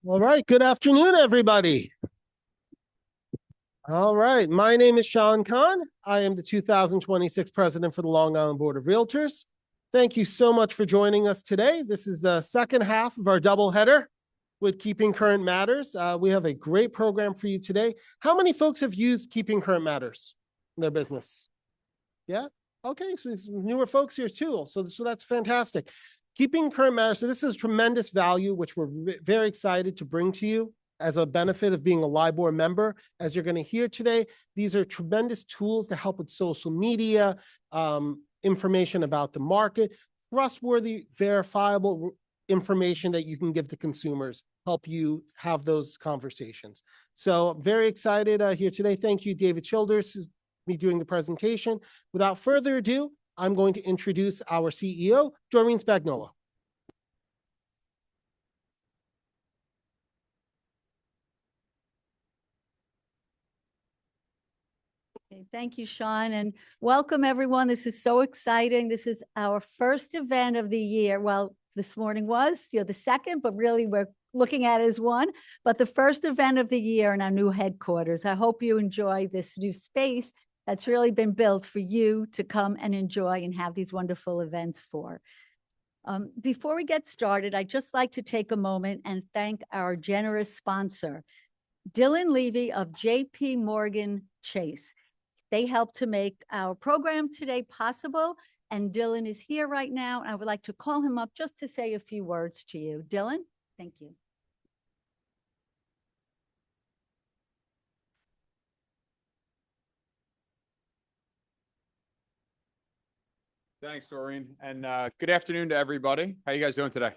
All right. Good afternoon, everybody. All right. My name is Sean Kahn. I am the 2026 president for the Long Island Board of Realtors. Thank you so much for joining us today. This is the second half of our doubleheader with Keeping Current Matters. We have a great program for you today. How many folks have used Keeping Current Matters in their business? Yeah. Okay. So there's newer folks here too. So that's fantastic. Keeping Current Matters. So this is tremendous value, which we're very excited to bring to you as a benefit of being a LIBOR member. As you're going to hear today, these are tremendous tools to help with social media, information about the market, trustworthy, verifiable information that you can give to consumers, help you have those conversations. So I'm very excited here today. Thank you, David Childers, who's me doing the presentation. Without further ado, I'm going to introduce our CEO, Doreen Spagnuolo. Okay, thank you, Sean, and welcome everyone. This is so exciting. This is our first event of the year. Well, this morning was, the second, but really we're looking at it as one, but the first event of the year in our new headquarters. I hope you enjoy this new space that's really been built for you to come and enjoy and have these wonderful events for. Before we get started, I'd just like to take a moment and thank our generous sponsor, Dylan Levy of JP Morgan Chase. They helped to make our program today possible, and Dylan is here right now. I would like to call him up just to say a few words to you. Dylan, thank you. Thanks, Doreen, and good afternoon to everybody. How you guys doing today?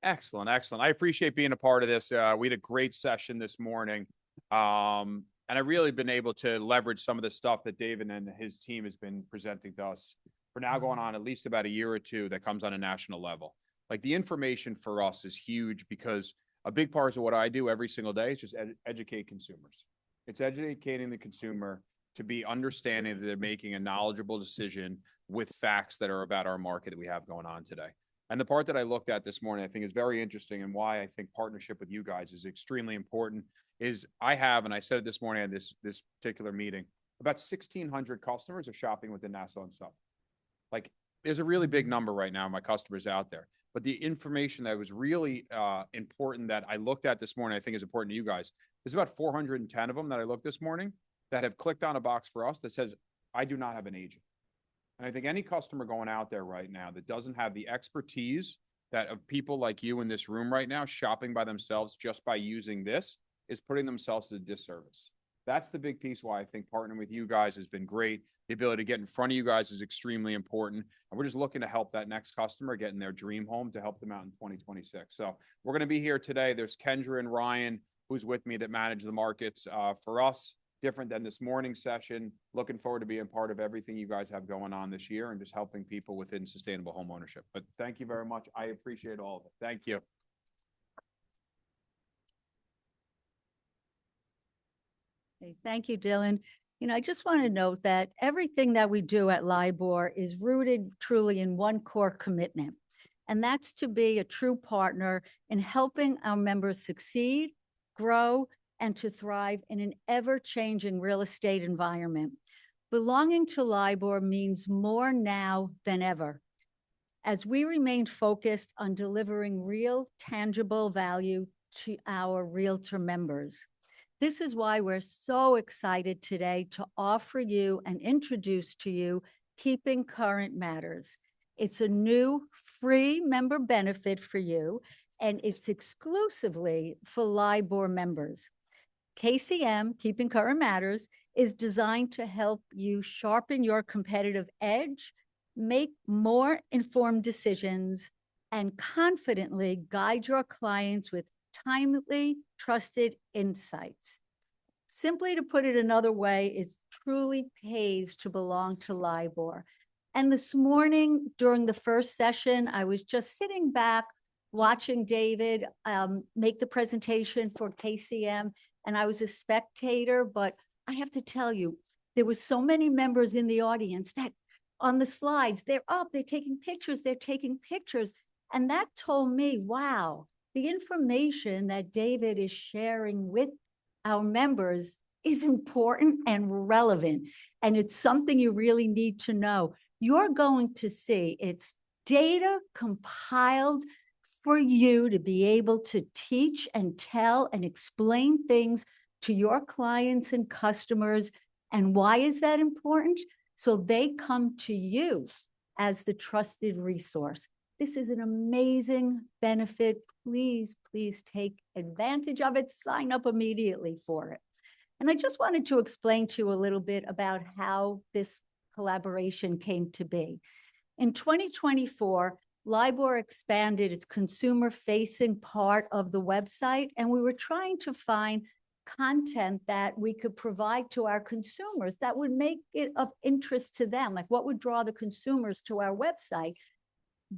Excellent, excellent. I appreciate being a part of this. We had a great session this morning, and I've really been able to leverage some of the stuff that David and his team has been presenting to us for now going on at least about a year or two that comes on a national level. Like the information for us is huge because a big part of what I do every single day is just educate consumers. It's educating the consumer to be understanding that they're making a knowledgeable decision with facts that are about our market that we have going on today. And the part that I looked at this morning, I think is very interesting, and why I think partnership with you guys is extremely important, is I have, and I said it this morning at this particular meeting, about 1,600 customers are shopping within Nassau and Suffolk. Like, there's a really big number right now of my customers out there. But the information that was really important that I looked at this morning, I think is important to you guys, there's about 410 of them that I looked this morning that have clicked on a box for us that says, I do not have an agent. And I think any customer going out there right now that doesn't have the expertise that of people like you in this room right now shopping by themselves just by using this is putting themselves at a disservice. That's the big piece why I think partnering with you guys has been great. The ability to get in front of you guys is extremely important. And we're just looking to help that next customer get in their dream home to help them out in 2026. So we're going to be here today. There's Kendra and Ryan, who's with me, that manage the markets for us. Different than this morning session. Looking forward to being part of everything you guys have going on this year and just helping people within sustainable home ownership. But thank you very much. I appreciate all of it. Thank you. Okay, thank you, Dylan. I just want to note that everything that we do at LIBOR is rooted truly in one core commitment, and that's to be a true partner in helping our members succeed, grow, and to thrive in an ever-changing real estate environment. Belonging to LIBOR means more now than ever, as we remain focused on delivering real, tangible value to our realtor members. This is why we're so excited today to offer you and introduce to you Keeping Current Matters. It's a new free member benefit for you, and it's exclusively for LIBOR members. KCM, Keeping Current Matters, is designed to help you sharpen your competitive edge, make more informed decisions, and confidently guide your clients with timely, trusted insights. Simply to put it another way, it truly pays to belong to LIBOR. And this morning, during the first session, I was just sitting back watching David make the presentation for KCM, and I was a spectator, but I have to tell you, there were so many members in the audience that on the slides, they're up, they're taking pictures. And that told me, wow, the information that David is sharing with our members is important and relevant, and it's something you really need to know. You're going to see it's data compiled for you to be able to teach and tell and explain things to your clients and customers. And why is that important? So they come to you as the trusted resource. This is an amazing benefit. Please, please take advantage of it. Sign up immediately for it. And I just wanted to explain to you a little bit about how this collaboration came to be. In 2024, LIBOR expanded its consumer-facing part of the website, and we were trying to find content that we could provide to our consumers that would make it of interest to them. Like, what would draw the consumers to our website?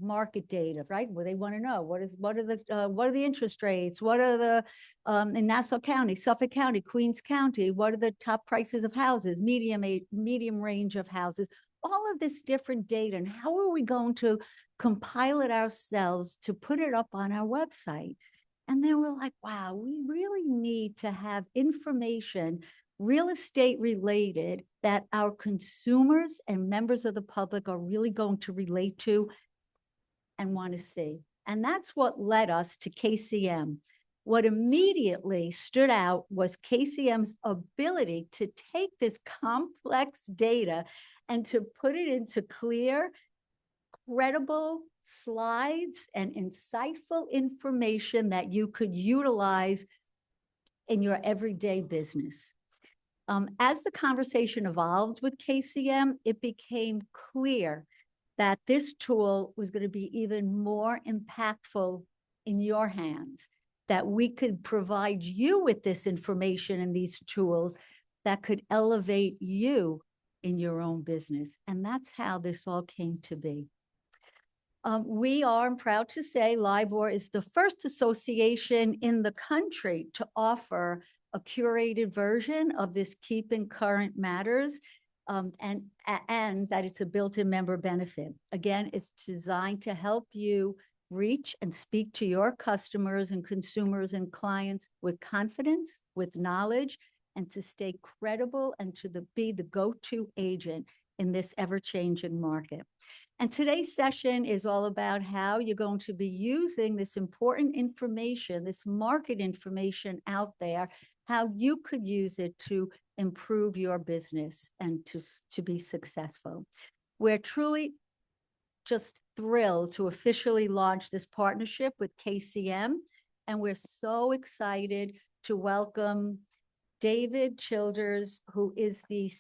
Market data, right? Where they want to know what are the interest rates? What are the in Nassau County, Suffolk County, Queens County? What are the top prices of houses? Medium range of houses? All of this different data, and how are we going to compile it ourselves to put it up on our website? And then we're like, wow, we really need to have information, real estate related, that our consumers and members of the public are really going to relate to and want to see. And that's what led us to KCM. What immediately stood out was KCM's ability to take this complex data and to put it into clear, credible slides and insightful information that you could utilize in your everyday business. As the conversation evolved with KCM, it became clear that this tool was going to be even more impactful in your hands, that we could provide you with this information and these tools that could elevate you in your own business. And that's how this all came to be. We are, I'm proud to say, LIBOR is the first association in the country to offer a curated version of this Keeping Current Matters, and that it's a built-in member benefit. Again, it's designed to help you reach and speak to your customers and consumers and clients with confidence, with knowledge, and to stay credible and to be the go-to agent in this ever-changing market. And today's session is all about how you're going to be using this important information, this market information out there, how you could use it to improve your business and to be successful. We're truly just thrilled to officially launch this partnership with KCM. And we're so excited to welcome David Childers, who is the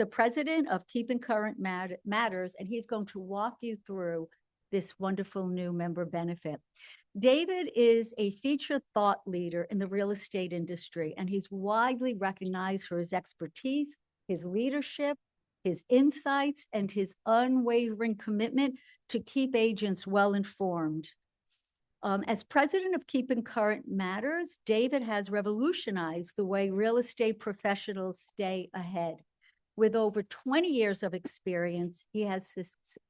president of Keeping Current Matters, and he's going to walk you through this wonderful new member benefit. David is a featured thought leader in the real estate industry, and he's widely recognized for his expertise, his leadership, his insights, and his unwavering commitment to keep agents well informed. As president of Keeping Current Matters, David has revolutionized the way real estate professionals stay ahead. With over 20 years of experience, he has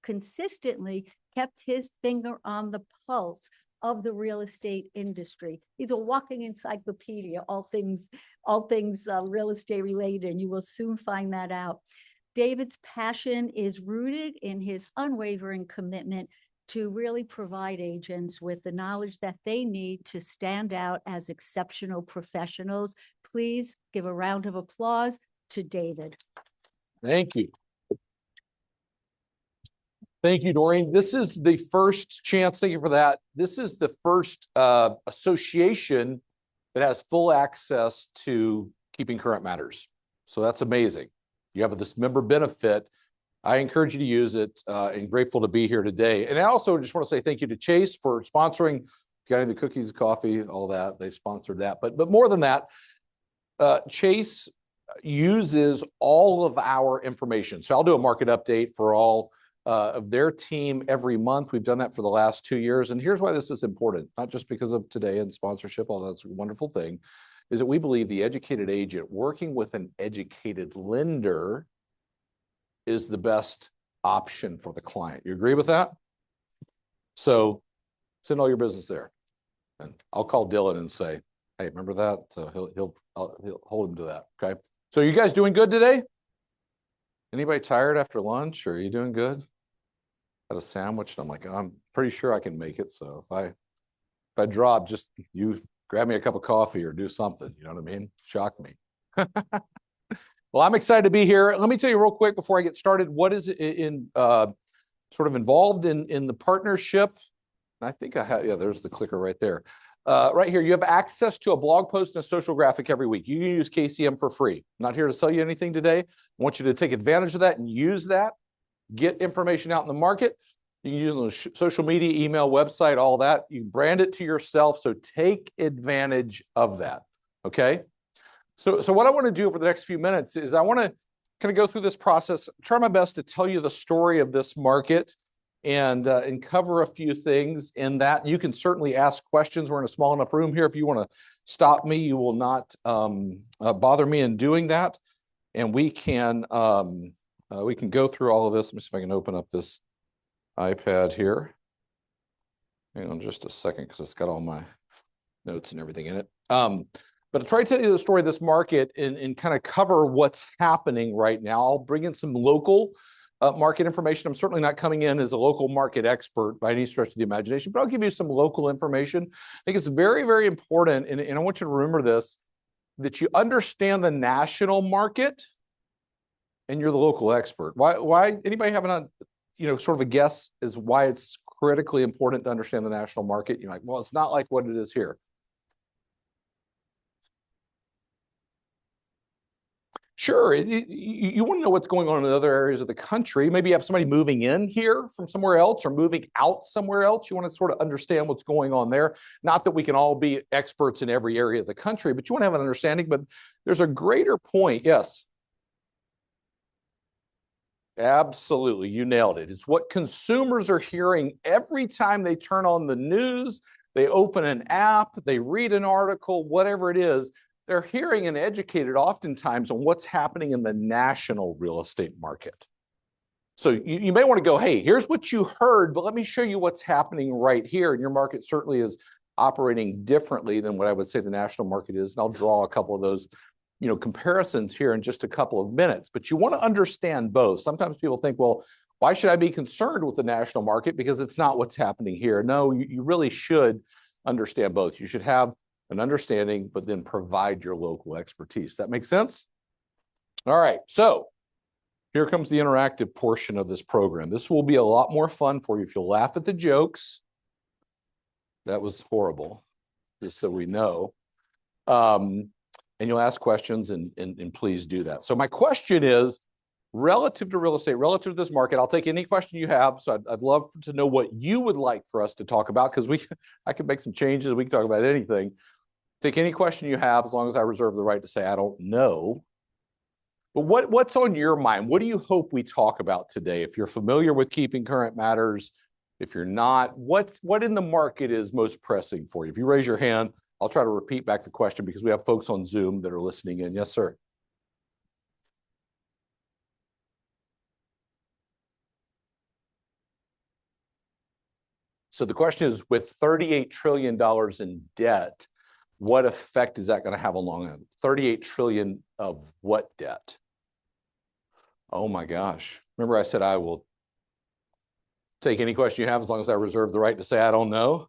consistently kept his finger on the pulse of the real estate industry. He's a walking encyclopedia, all things real estate related, and you will soon find that out. David's passion is rooted in his unwavering commitment to really provide agents with the knowledge that they need to stand out as exceptional professionals. Please give a round of applause to David. Thank you. Thank you, Doreen. This is the first chance, thank you for that. This is the first association that has full access to Keeping Current Matters. So that's amazing. You have this member benefit. I encourage you to use it, and grateful to be here today. And I also just want to say thank you to Chase for sponsoring, getting the cookies, coffee, all that. They sponsored that. But more than that, Chase uses all of our information. So I'll do a market update for all of their team every month. We've done that for the last 2 years. And here's why this is important, not just because of today and sponsorship, although that's a wonderful thing, is that we believe the educated agent working with an educated lender is the best option for the client. You agree with that? So send all your business there. And I'll call Dylan and say, hey, remember that? So he'll hold him to that. Okay. So you guys doing good today? Anybody tired after lunch, or are you doing good? Had a sandwich, and I'm like, I'm pretty sure I can make it. So if I drop, just you grab me a cup of coffee or do something. You know what I mean? Shock me. Well, I'm excited to be here. Let me tell you real quick before I get started, what is in sort of involved in the partnership. And I think I have, yeah, there's the clicker right there. Right here, you have access to a blog post and a social graphic every week. You can use KCM for free. I'm not here to sell you anything today. I want you to take advantage of that and use that. Get information out in the market. You can use it on social media, email, website, all that. You brand it to yourself. So take advantage of that. Okay. So what I want to do over the next few minutes is I want to kind of go through this process, try my best to tell you the story of this market and cover a few things in that. You can certainly ask questions. We're in a small enough room here. If you want to stop me, you will not bother me in doing that. And we can go through all of this. Let me see if I can open up this iPad here. Hang on just a second, because it's got all my notes and everything in it. But I'll try to tell you the story of this market and kind of cover what's happening right now. I'll bring in some local market information. I'm certainly not coming in as a local market expert by any stretch of the imagination, but I'll give you some local information. I think it's very, very important, and I want you to remember this, that you understand the national market and you're the local expert. Why anybody having a, sort of a guess as why it's critically important to understand the national market? You're like, well, it's not like what it is here. Sure, you want to know what's going on in other areas of the country. Maybe you have somebody moving in here from somewhere else or moving out somewhere else. You want to sort of understand what's going on there. Not that we can all be experts in every area of the country, but you want to have an understanding. But there's a greater point. Yes. Absolutely, you nailed it. It's what consumers are hearing every time they turn on the news, they open an app, they read an article, whatever it is. They're hearing and educated oftentimes on what's happening in the national real estate market. So you may want to go, hey, here's what you heard, but let me show you what's happening right here. And your market certainly is operating differently than what I would say the national market is. And I'll draw a couple of those, comparisons here in just a couple of minutes. But you want to understand both. Sometimes people think, well, why should I be concerned with the national market? Because it's not what's happening here. No, you really should understand both. You should have an understanding, but then provide your local expertise. That makes sense? All right, so here comes the interactive portion of this program. This will be a lot more fun for you if you'll laugh at the jokes. That was horrible, just so we know. And you'll ask questions, and please do that. So my question is, relative to real estate, relative to this market, I'll take any question you have. So I'd love to know what you would like for us to talk about, because I can make some changes. We can talk about anything. Take any question you have, as long as I reserve the right to say I don't know. But what's on your mind? What do you hope we talk about today? If you're familiar with Keeping Current Matters, if you're not, what in the market is most pressing for you? If you raise your hand, I'll try to repeat back the question, because we have folks on Zoom that are listening in. Yes, sir. So the question is, with $38 trillion in debt, what effect is that going to have on long run? 38 trillion of what debt? Oh my gosh. Remember I said I will take any question you have, as long as I reserve the right to say I don't know.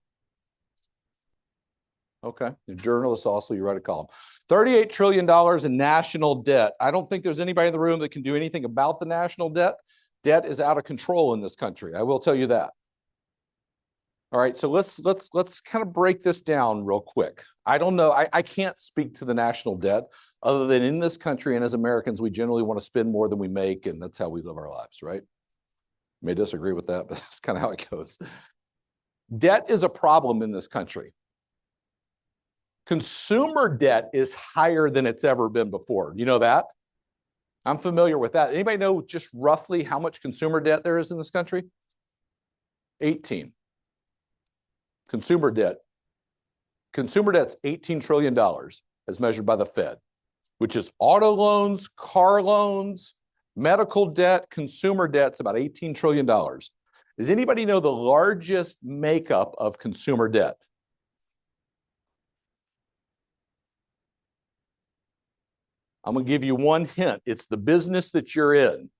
Okay. The journalist also, you write a column. $38 trillion in national debt. I don't think there's anybody in the room that can do anything about the national debt. Debt is out of control in this country. I will tell you that. All right, so let's kind of break this down real quick. I don't know, I can't speak to the national debt, other than in this country and as Americans, we generally want to spend more than we make, and that's how we live our lives, right? You may disagree with that, but that's kind of how it goes. Debt is a problem in this country. Consumer debt is higher than it's ever been before. You know that? I'm familiar with that. Anybody know just roughly how much consumer debt there is in this country? 18. Consumer debt. Consumer debt's $18 trillion as measured by the Fed, which is auto loans, car loans, medical debt, consumer debt's about $18 trillion. Does anybody know the largest makeup of consumer debt? I'm going to give you one hint. It's the business that you're in.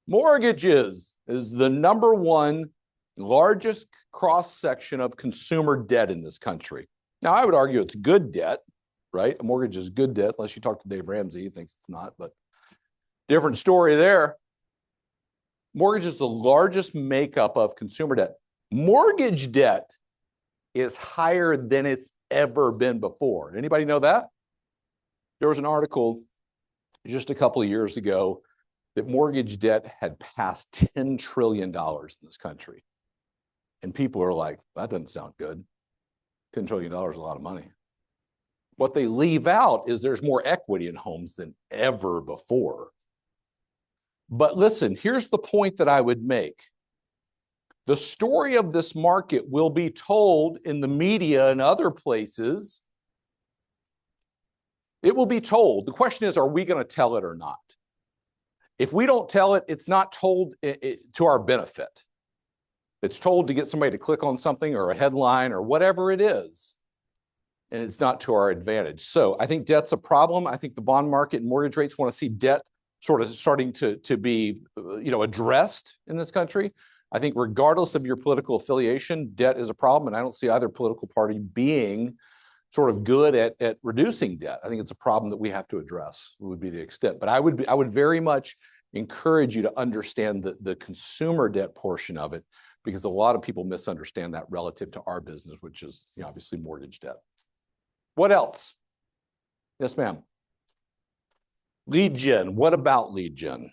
Mortgages is the number one largest cross-section of consumer debt in this country. Now, I would argue it's good debt, right? A mortgage is good debt, unless you talk to Dave Ramsey, he thinks it's not, but different story there. Mortgage is the largest makeup of consumer debt. Mortgage debt is higher than it's ever been before. Anybody know that? There was an article just a couple of years ago that mortgage debt had passed $10 trillion in this country. And people are like, that doesn't sound good. $10 trillion is a lot of money. What they leave out is there's more equity in homes than ever before. But listen, here's the point that I would make. The story of this market will be told in the media and other places. It will be told. The question is, are we going to tell it or not? If we don't tell it, it's not told to our benefit. It's told to get somebody to click on something or a headline or whatever it is, and it's not to our advantage. So I think debt's a problem. I think the bond market and mortgage rates want to see debt sort of starting to be addressed in this country. I think regardless of your political affiliation, debt is a problem, and I don't see either political party being sort of good at reducing debt. I think it's a problem that we have to address, would be the extent. But I would very much encourage you to understand the consumer debt portion of it, because a lot of people misunderstand that relative to our business, which is obviously mortgage debt. What else? Yes, ma'am. Lead gen. What about lead gen?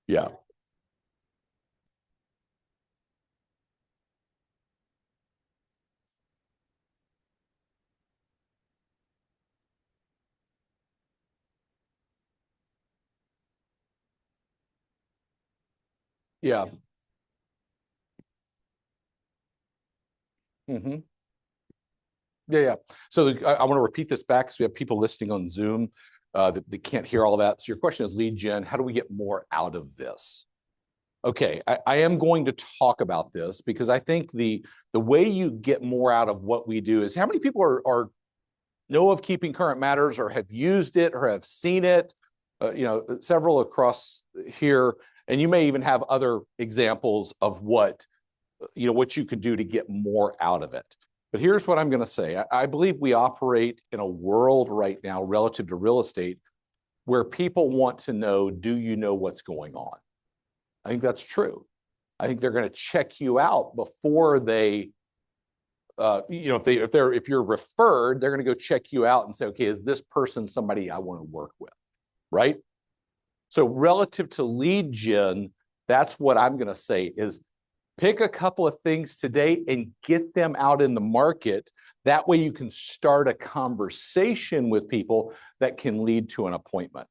Yeah. Yeah. Mm-hmm. Yeah. So I want to repeat this back because we have people listening on Zoom that can't hear all that. So your question is lead gen. How do we get more out of this? Okay, I am going to talk about this because I think the way you get more out of what we do is, how many people are know of Keeping Current Matters or have used it or have seen it? Several across here, and you may even have other examples of what you could do to get more out of it. But here's what I'm going to say. I believe we operate in a world right now relative to real estate where people want to know, do you know what's going on? I think that's true. I think they're going to check you out before they, if you're referred, they're going to go check you out and say, okay, is this person somebody I want to work with, right? So relative to lead gen, that's what I'm going to say is pick a couple of things today and get them out in the market. That way you can start a conversation with people that can lead to an appointment.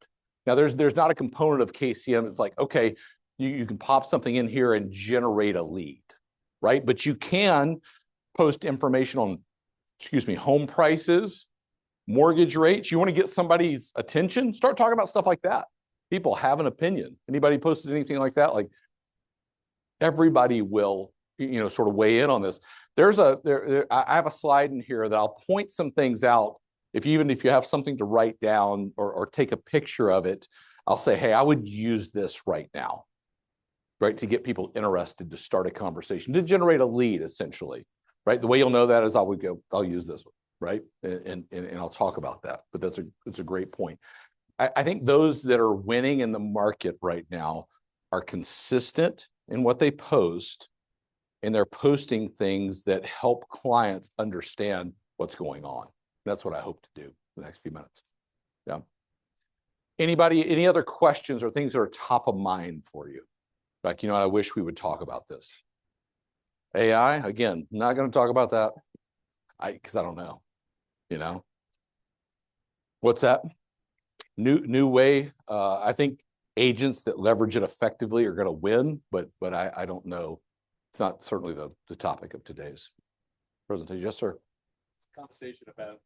Now, there's not a component of KCM. It's like, okay, you can pop something in here and generate a lead, right? But you can post information on, home prices, mortgage rates. You want to get somebody's attention? Start talking about stuff like that. People have an opinion. Anybody posted anything like that? Like, everybody will, sort of weigh in on this. I have a slide in here that I'll point some things out. Even if you have something to write down or take a picture of it, I'll say, hey, I would use this right now, right? To get people interested, to start a conversation, to generate a lead, essentially, right? The way you'll know that is I'll use this one, right? And I'll talk about that, but that's a great point. I think those that are winning in the market right now are consistent in what they post, and they're posting things that help clients understand what's going on. That's what I hope to do in the next few minutes. Yeah. Any other questions or things that are top of mind for you? Like, I wish we would talk about this. AI, again, not going to talk about that because I don't know. What's that? New way. I think agents that leverage it effectively are going to win, but I don't know. It's not certainly the topic of today's presentation. Yes, sir. Conversation about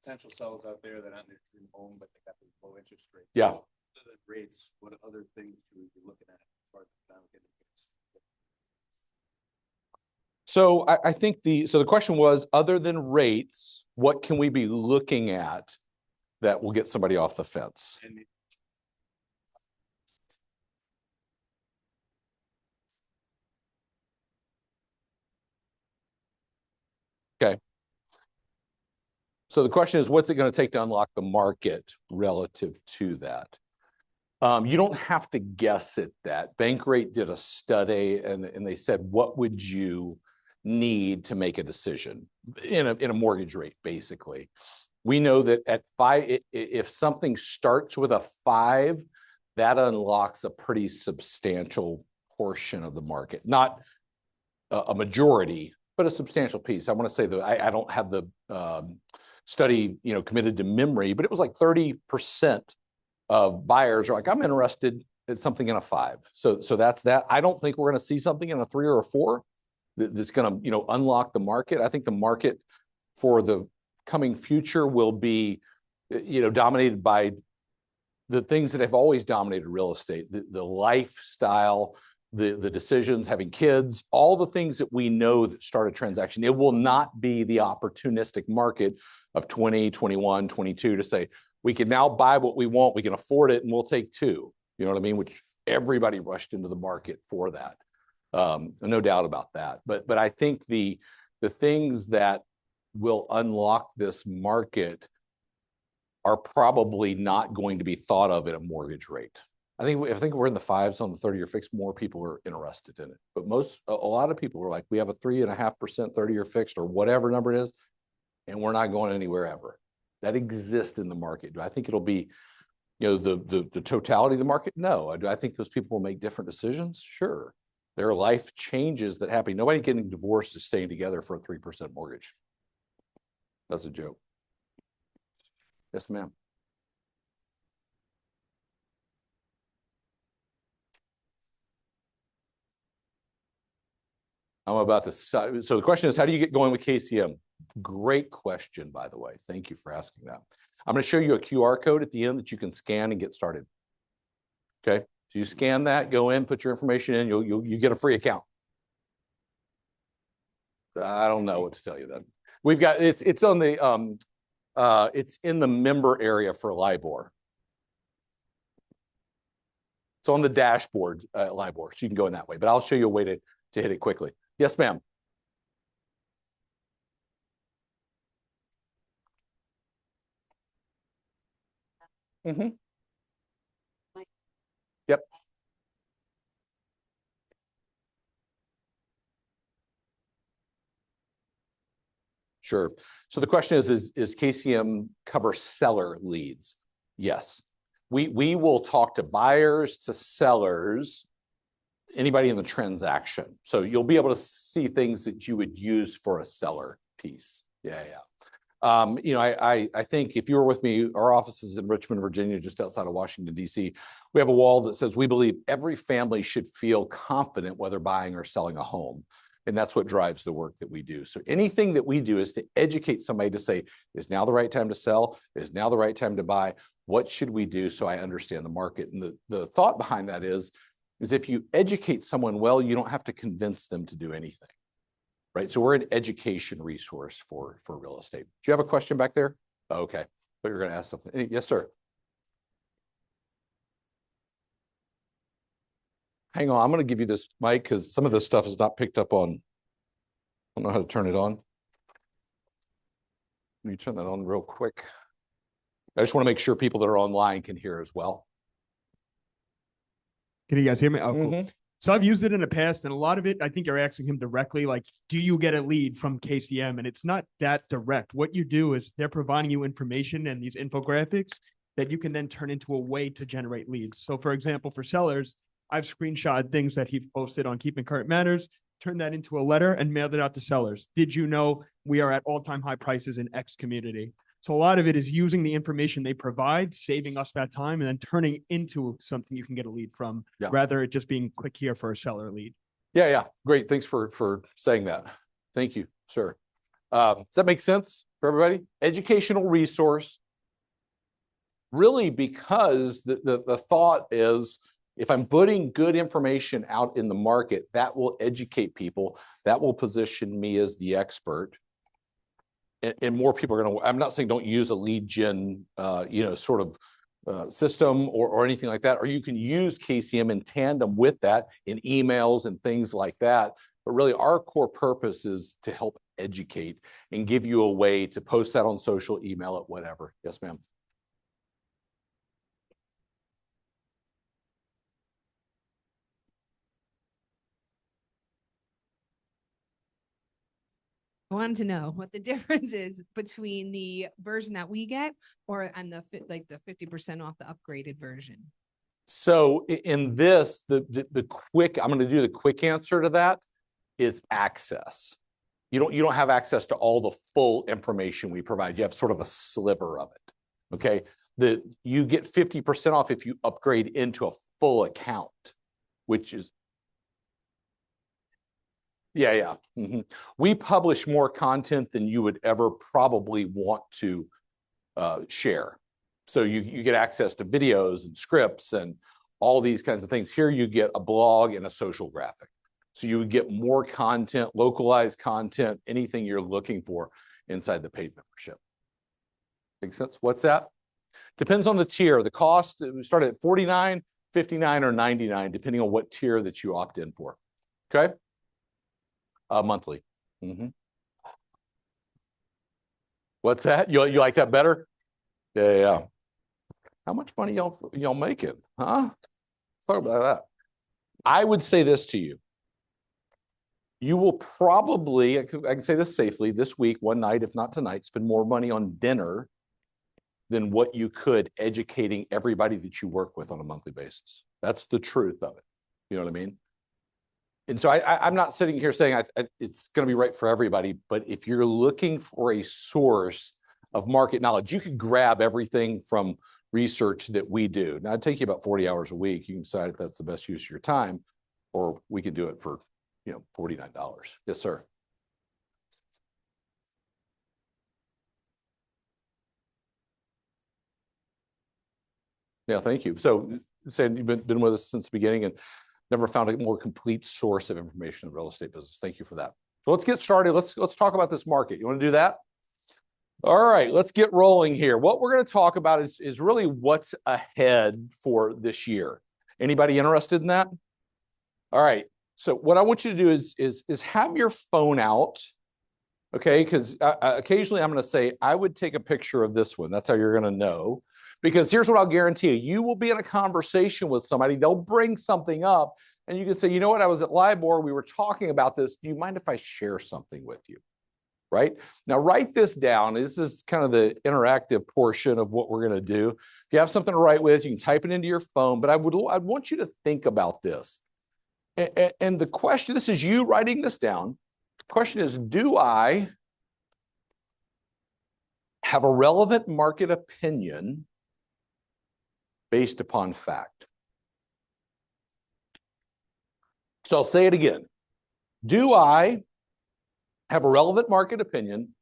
potential sellers out there that aren't in their dream home, but they got these low interest rates. Yeah. Other than rates, what other things should we be looking at as far as down getting? So I think the question was, other than rates, what can we be looking at that will get somebody off the fence? And So the question is, what's it going to take to unlock the market relative to that? You don't have to guess at that. Bankrate did a study and they said, what would you need to make a decision in a mortgage rate, basically? We know that at 5, if something starts with a 5, that unlocks a pretty substantial portion of the market. Not a majority, but a substantial piece. I want to say that I don't have the study, committed to memory, but it was like 30% of buyers are like, I'm interested in something in a 5. So that's that. I don't think we're going to see something in a 3 or a 4 that's going to, unlock the market. I think the market for the coming future will be, dominated by the things that have always dominated real estate, the lifestyle, the decisions, having kids, all the things that we know that start a transaction. It will not be the opportunistic market of 20, 21, 22 to say, we can now buy what we want, we can afford it, and we'll take 2. You know what I mean? Which everybody rushed into the market for that. No doubt about that. But I think the things that will unlock this market are probably not going to be thought of at a mortgage rate. I think we're in the 5s on the 30-year fixed, more people are interested in it. But a lot of people are like, we have a 3.5% 30-year fixed or whatever number it is, and we're not going anywhere ever. That exists in the market. Do I think it'll be, the totality of the market? No. Do I think those people will make different decisions? Sure. There are life changes that happen. Nobody getting divorced is staying together for a 3% mortgage. That's a joke. Yes, ma'am. I'm about to, so the question is, how do you get going with KCM? Great question, by the way. Thank you for asking that. I'm going to show you a QR code at the end that you can scan and get started. Okay, so you scan that, go in, put your information in, you get a free account. I don't know what to tell you then. We've got, it's on the, it's in the member area for LIBOR. It's on the dashboard, LIBOR, so you can go in that way, but I'll show you a way to hit it quickly. Yes, ma'am. Mm-hmm. Yep. Sure. So the question is KCM cover seller leads? Yes. We will talk to buyers, to sellers, anybody in the transaction. So you'll be able to see things that you would use for a seller piece. Yeah. I think if you were with me, our office is in Richmond, Virginia, just outside of Washington, D.C. We have a wall that says we believe every family should feel confident whether buying or selling a home. And that's what drives the work that we do. So anything that we do is to educate somebody to say, is now the right time to sell? Is now the right time to buy? What should we do so I understand the market? And the thought behind that is if you educate someone well, you don't have to convince them to do anything. Right. So we're an education resource for real estate. Do you have a question back there? Oh, okay. But you're going to ask something. Yes, sir. Hang on. I'm going to give you this mic because some of this stuff is not picked up on. I don't know how to turn it on. Let me turn that on real quick. I just want to make sure people that are online can hear as well. Can you guys hear me? Oh, cool. Mm-hmm. So I've used it in the past, and a lot of it, I think you're asking him directly, like, do you get a lead from KCM? And it's not that direct. What you do is they're providing you information and these infographics that you can then turn into a way to generate leads. So for example, for sellers, I've screenshot things that he posted on Keeping Current Matters, turned that into a letter and mailed it out to sellers. Did you know we are at all-time high prices in X community? So a lot of it is using the information they provide, saving us that time, and then turning into something you can get a lead from, rather it just being click here for a seller lead. Yeah. Great. Thanks for saying that. Thank you, sir. Does that make sense? for everybody? Educational resource. Really, because the thought is, if I'm putting good information out in the market, that will educate people. That will position me as the expert. And more people are going to, I'm not saying don't use a lead gen, sort of system or anything like that, or you can use KCM in tandem with that in emails and things like that. But really, our core purpose is to help educate and give you a way to post that on social, email it, whatever. Yes, ma'am. I wanted to know what the difference is between the version that we get and the 50% off the upgraded version. So in this, the quick, I'm going to do the quick answer to that is access. You don't have access to all the full information we provide. You have sort of a sliver of it. Okay. You get 50% off if you upgrade into a full account, which is, yeah. We publish more content than you would ever probably want to share. So you get access to videos and scripts and all these kinds of things. Here you get a blog and a social graphic. So you would get more content, localized content, anything you're looking for inside the paid membership. Make sense? What's that? Depends on the tier. The cost, we start at $49, $59, or $99, depending on what tier that you opt in for. Okay? Monthly. What's that? You like that better? Yeah. How much money y'all making? Huh? Let's talk about that. I would say this to you. You will probably, I can say this safely, this week, one night, if not tonight, spend more money on dinner than what you could educating everybody that you work with on a monthly basis. That's the truth of it. You know what I mean? And so I'm not sitting here saying it's going to be right for everybody, but if you're looking for a source of market knowledge, you could grab everything from research that we do. Now, it'd take you about 40 hours a week. You can decide if that's the best use of your time, or we could do it for, $49. Yes, sir. Yeah, thank you. So, saying you've been with us since the beginning and never found a more complete source of information in the real estate business. Thank you for that. So let's get started. Let's talk about this market. You want to do that? All right, let's get rolling here. What we're going to talk about is really what's ahead for this year. Anybody interested in that? All right. So what I want you to do is have your phone out, okay? Because occasionally I'm going to say, I would take a picture of this one. That's how you're going to know. Because here's what I'll guarantee you. You will be in a conversation with somebody. They'll bring something up, and you can say, you know what? I was at LIBOR. We were talking about this. Do you mind if I share something with you? Right? Now, write this down. This is kind of the interactive portion of what we're going to do. If you have something to write with, you can type it into your phone. But I want you to think about this. And the question, this is you writing this down. The question is, do I have a relevant market opinion based upon fact? So I'll say it again. Do I have a relevant market opinion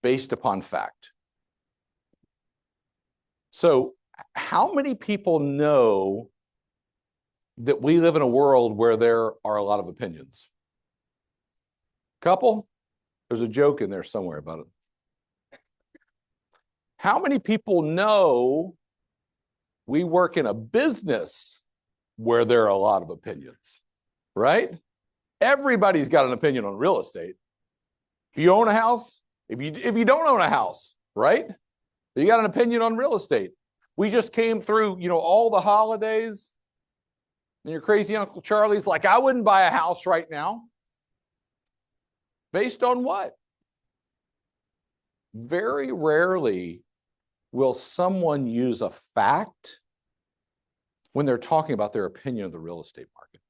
based upon fact? So how many people know that we live in a world where there are a lot of opinions? Couple? There's a joke in there somewhere about it. How many people know we work in a business where there are a lot of opinions, right? Everybody's got an opinion on real estate. If you own a house, if you don't own a house, right? You got an opinion on real estate. We just came through, all the holidays, and your crazy Uncle Charlie's like, I wouldn't buy a house right now. Based on what? Very rarely will someone use a fact when they're talking about their opinion of the real estate market.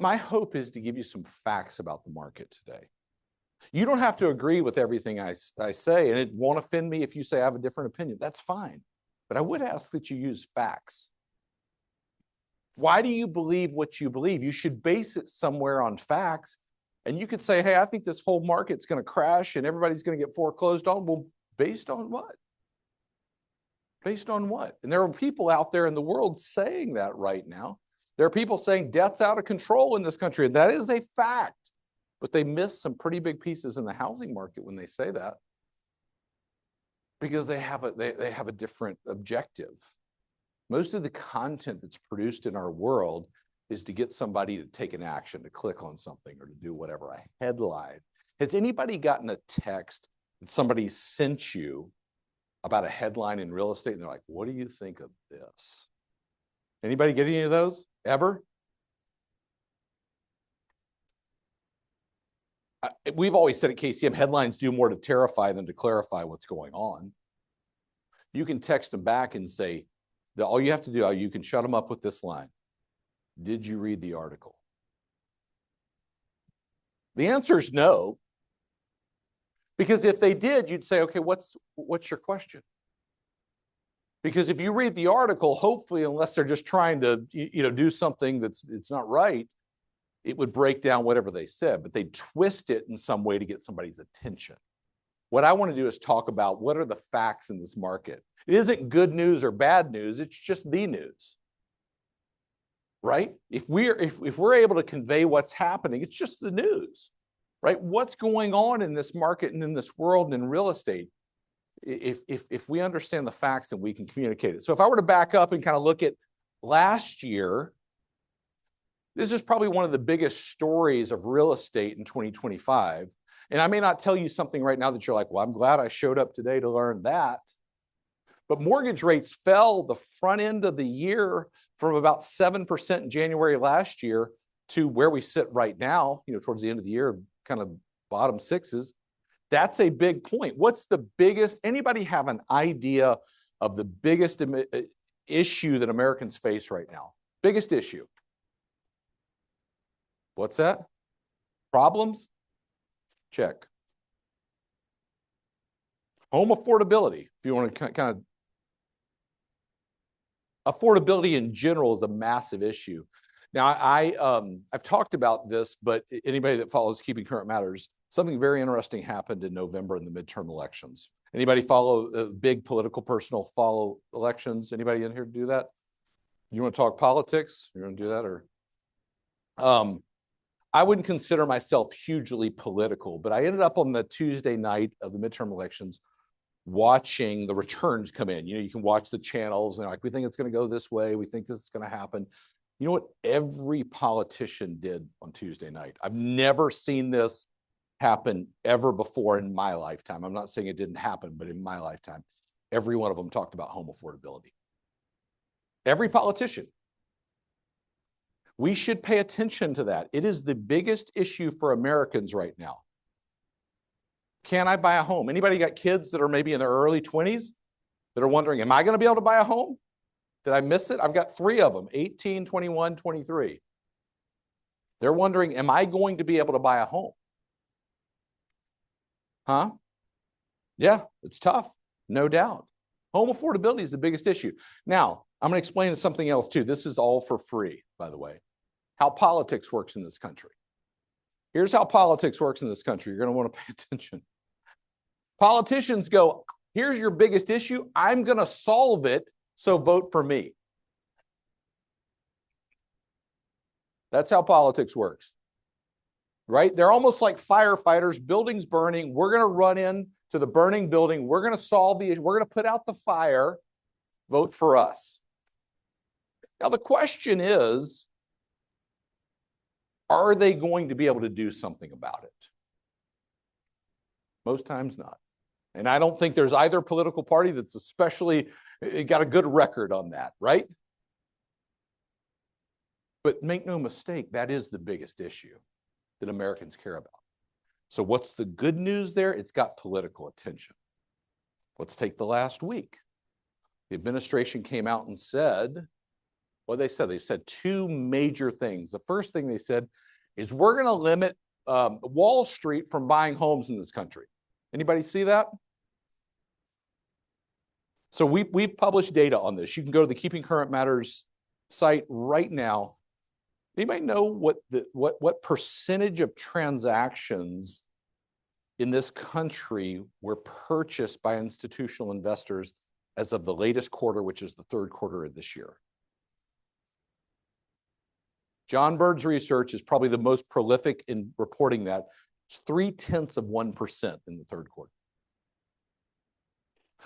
My hope is to give you some facts about the market today. You don't have to agree with everything I say, and it won't offend me if you say I have a different opinion. That's fine. But I would ask that you use facts. Why do you believe what you believe? You should base it somewhere on facts. And you could say, hey, I think this whole market's going to crash and everybody's going to get foreclosed on. Well, based on what? Based on what? And there are people out there in the world saying that right now. There are people saying debt's out of control in this country. And that is a fact. But they miss some pretty big pieces in the housing market when they say that, because they have a different objective. Most of the content that's produced in our world is to get somebody to take an action, to click on something or to do whatever, a headline. Has anybody gotten a text that somebody sent you about a headline in real estate and they're like, what do you think of this? Anybody get any of those ever? We've always said at KCM, headlines do more to terrify than to clarify what's going on. You can text them back and say, all you have to do, you can shut them up with this line. Did you read the article? The answer is no. Because if they did, you'd say, okay, what's your question? Because if you read the article, hopefully, unless they're just trying to do something it's not right, it would break down whatever they said, but they twist it in some way to get somebody's attention. What I want to do is talk about what are the facts in this market. It isn't good news or bad news, it's just the news. Right? If we're able to convey what's happening, it's just the news. Right? What's going on in this market and in this world and in real estate? If we understand the facts, then we can communicate it. So if I were to back up and kind of look at last year, this is probably one of the biggest stories of real estate in 2025. And I may not tell you something right now that you're like, well, I'm glad I showed up today to learn that. But mortgage rates fell the front end of the year from about 7% in January last year to where we sit right now, towards the end of the year, kind of bottom sixes. That's a big point. What's the biggest? Anybody have an idea of the biggest issue that Americans face right now? Biggest issue? What's that? Problems? Check. Home affordability, if you want to kind of, affordability in general is a massive issue. Now, I've talked about this, but anybody that follows Keeping Current Matters, something very interesting happened in November in the midterm elections. Anybody follow big political personal follow elections? Anybody in here do that? You want to talk politics? You're going to do that, or? I wouldn't consider myself hugely political, but I ended up on the Tuesday night of the midterm elections watching the returns come in. You can watch the channels and like, we think it's going to go this way. We think this is going to happen. You know what every politician did on Tuesday night? I've never seen this happen ever before in my lifetime. I'm not saying it didn't happen, but in my lifetime, every one of them talked about home affordability. Every politician. We should pay attention to that. It is the biggest issue for Americans right now. Can I buy a home? Anybody got kids that are maybe in their early 20s that are wondering, am I going to be able to buy a home? Did I miss it? I've got 3 of them, 18, 21, 23. They're wondering, am I going to be able to buy a home? Huh? Yeah, it's tough, no doubt. Home affordability is the biggest issue. Now, I'm going to explain something else too. This is all for free, by the way. How politics works in this country. Here's how politics works in this country. You're going to want to pay attention. Politicians go, here's your biggest issue. I'm going to solve it, so vote for me. That's how politics works. Right? They're almost like firefighters, buildings burning. We're going to run in to the burning building. We're going to solve the issue. We're going to put out the fire. Vote for us. Now, the question is, are they going to be able to do something about it? Most times not. And I don't think there's either political party that's especially got a good record on that, right? But make no mistake, that is the biggest issue that Americans care about. So what's the good news there? It's got political attention. Let's take the last week. The administration came out and said, what they said 2 major things. The first thing they said is we're going to limit Wall Street from buying homes in this country. Anybody see that? So we've published data on this. You can go to the Keeping Current Matters site right now. Anybody know what percentage of transactions in this country were purchased by institutional investors as of the latest quarter, which is the third quarter of this year? John Bird's research is probably the most prolific in reporting that. It's 0.3% in the third quarter.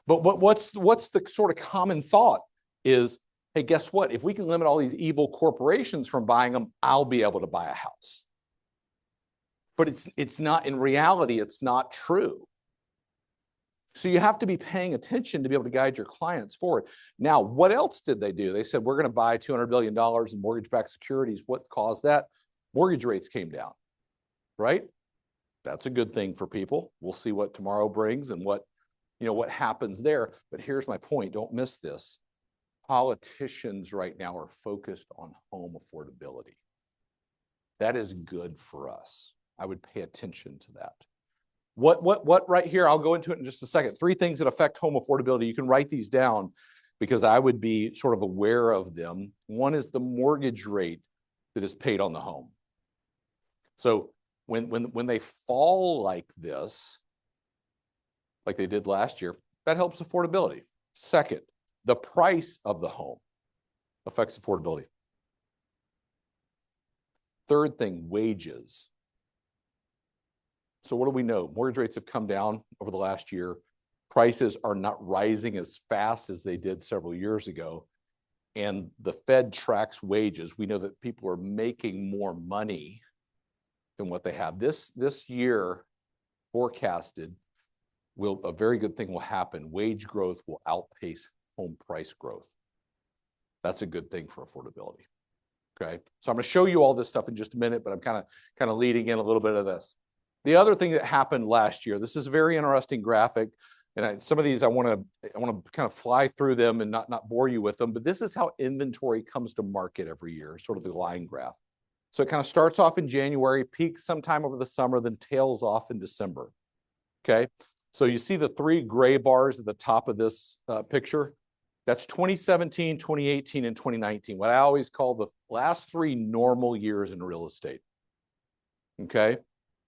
But what's the sort of common thought is, hey, guess what? If we can limit all these evil corporations from buying them, I'll be able to buy a house. But it's not, in reality, it's not true. So you have to be paying attention to be able to guide your clients forward. Now, what else did they do? They said, we're going to buy $200 billion in mortgage-backed securities. What caused that? Mortgage rates came down, right? That's a good thing for people. We'll see what tomorrow brings and what happens there. But here's my point. Don't miss this. Politicians right now are focused on home affordability. That is good for us. I would pay attention to that. What right here, I'll go into it in just a second. 3 things that affect home affordability. You can write these down because I would be sort of aware of them. One is the mortgage rate that is paid on the home. So when they fall like this, like they did last year, that helps affordability. Second, the price of the home affects affordability. Third thing, wages. So what do we know? Mortgage rates have come down over the last year. Prices are not rising as fast as they did several years ago. And the Fed tracks wages. We know that people are making more money than what they have. This year forecasted, a very good thing will happen. Wage growth will outpace home price growth. That's a good thing for affordability. Okay, so I'm going to show you all this stuff in just a minute, but I'm kind of leading in a little bit of this. The other thing that happened last year, this is a very interesting graphic, and some of these I want to kind of fly through them and not bore you with them, but this is how inventory comes to market every year, sort of the line graph. So it kind of starts off in January, peaks sometime over the summer, then tails off in December. Okay, so you see the 3 gray bars at the top of this picture. That's 2017, 2018, and 2019, what I always call the last 3 normal years in real estate. Okay,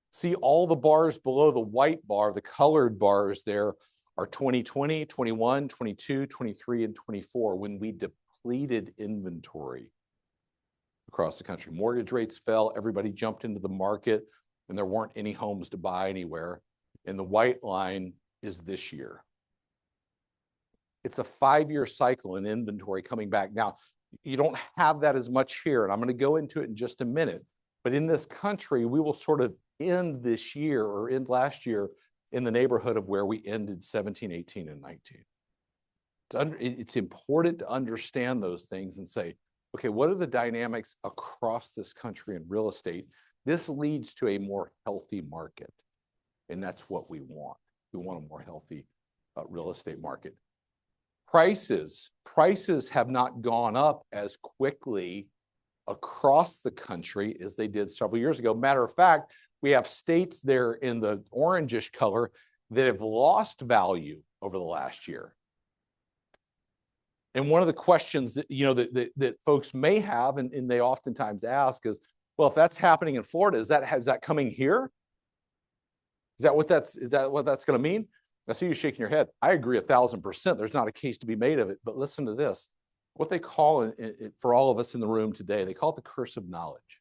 see all the bars below the white bar, the colored bars there are 2020, 21, 22, 23, and 24, when we depleted inventory across the country. Mortgage rates fell, everybody jumped into the market, and there weren't any homes to buy anywhere. And the white line is this year. It's a 5-year cycle in inventory coming back. Now, you don't have that as much here, and I'm going to go into it in just a minute. But in this country, we will sort of end this year or end last year in the neighborhood of where we ended 17, 18, and 19. It's important to understand those things and say, okay, what are the dynamics across this country in real estate? This leads to a more healthy market, and that's what we want. We want a more healthy real estate market. Prices have not gone up as quickly across the country as they did several years ago. Matter of fact, we have states there in the orangish color that have lost value over the last year. And one of the questions that, that folks may have, and they oftentimes ask is, well, if that's happening in Florida, is that coming here? Is that what that's going to mean? I see you shaking your head. I agree 1,000%. There's not a case to be made of it. But listen to this. What they call it, for all of us in the room today, they call it the curse of knowledge.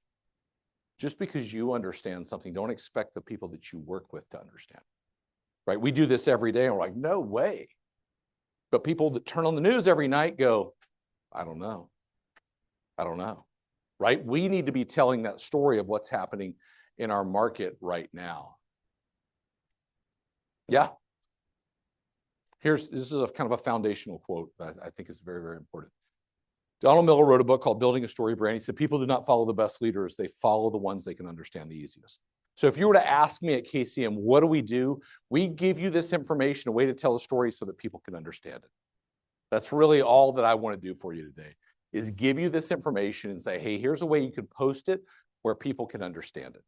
Just because you understand something, don't expect the people that you work with to understand. Right? We do this every day, and we're like, no way. But people that turn on the news every night go, I don't know. I don't know. Right? We need to be telling that story of what's happening in our market right now. Yeah. This is a kind of a foundational quote that I think is very, very important. Donald Miller wrote a book called Building a Story Brand. He said, people do not follow the best leaders. They follow the ones they can understand the easiest. So if you were to ask me at KCM, what do? We give you this information, a way to tell a story so that people can understand it. That's really all that I want to do for you today, is give you this information and say, hey, here's a way you can post it where people can understand it.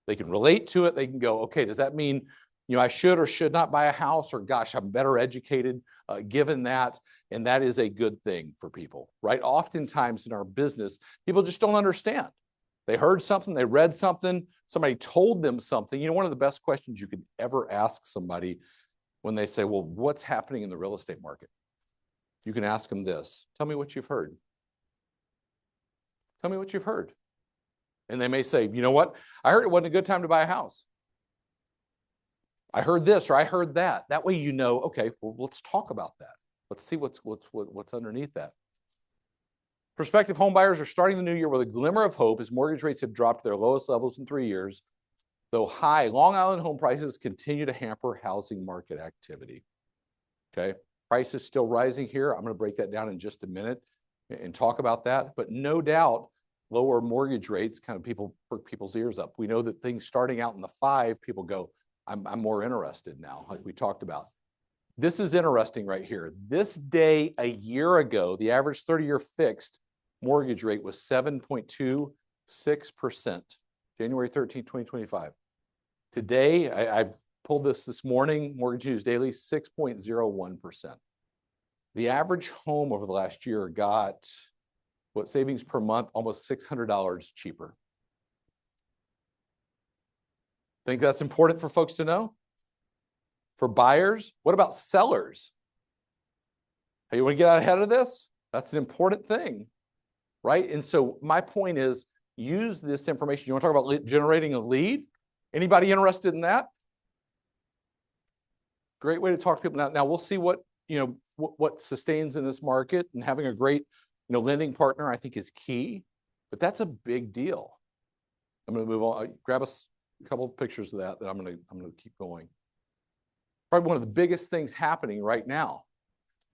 They can relate to it. They can go, okay, does that mean You know, I should or should not buy a house, or gosh, I'm better educated given that. And that is a good thing for people, right? Oftentimes in our business, people just don't understand. They heard something, they read something, somebody told them something. You know, one of the best questions you could ever ask somebody when they say, well, what's happening in the real estate market? You can ask them this: tell me what you've heard. Tell me what you've heard. And they may say, you know what? I heard it wasn't a good time to buy a house. I heard this or I heard that. That way, you know, okay, well, let's talk about that. Let's see what's underneath that. Prospective home buyers are starting the new year with a glimmer of hope as mortgage rates have dropped to their lowest levels in 3 years, though high Long Island home prices continue to hamper housing market activity. Okay, prices still rising here. I'm going to break that down in just a minute and talk about that. But no doubt, lower mortgage rates kind of perk people's ears up. We know that things starting out in the 5, people go, I'm more interested now, like we talked about. This is interesting right here. This day a year ago, the average 30-year fixed mortgage rate was 7.26%, January 13, 2025. Today, I pulled this morning, Mortgage News Daily, 6.01%. The average home over the last year got what savings per month, almost $600 cheaper. Think that's important for folks to know? For buyers, what about sellers? Hey, you want to get out ahead of this? That's an important thing, right? And so my point is, use this information. You want to talk about generating a lead? Anybody interested in that? Great way to talk to people. Now we'll see what, you know, what sustains in this market, and having a great, you know, lending partner, I think, is key. But that's a big deal. I'm going to move on. Grab us a couple of pictures of that I'm going to keep going. Probably one of the biggest things happening right now.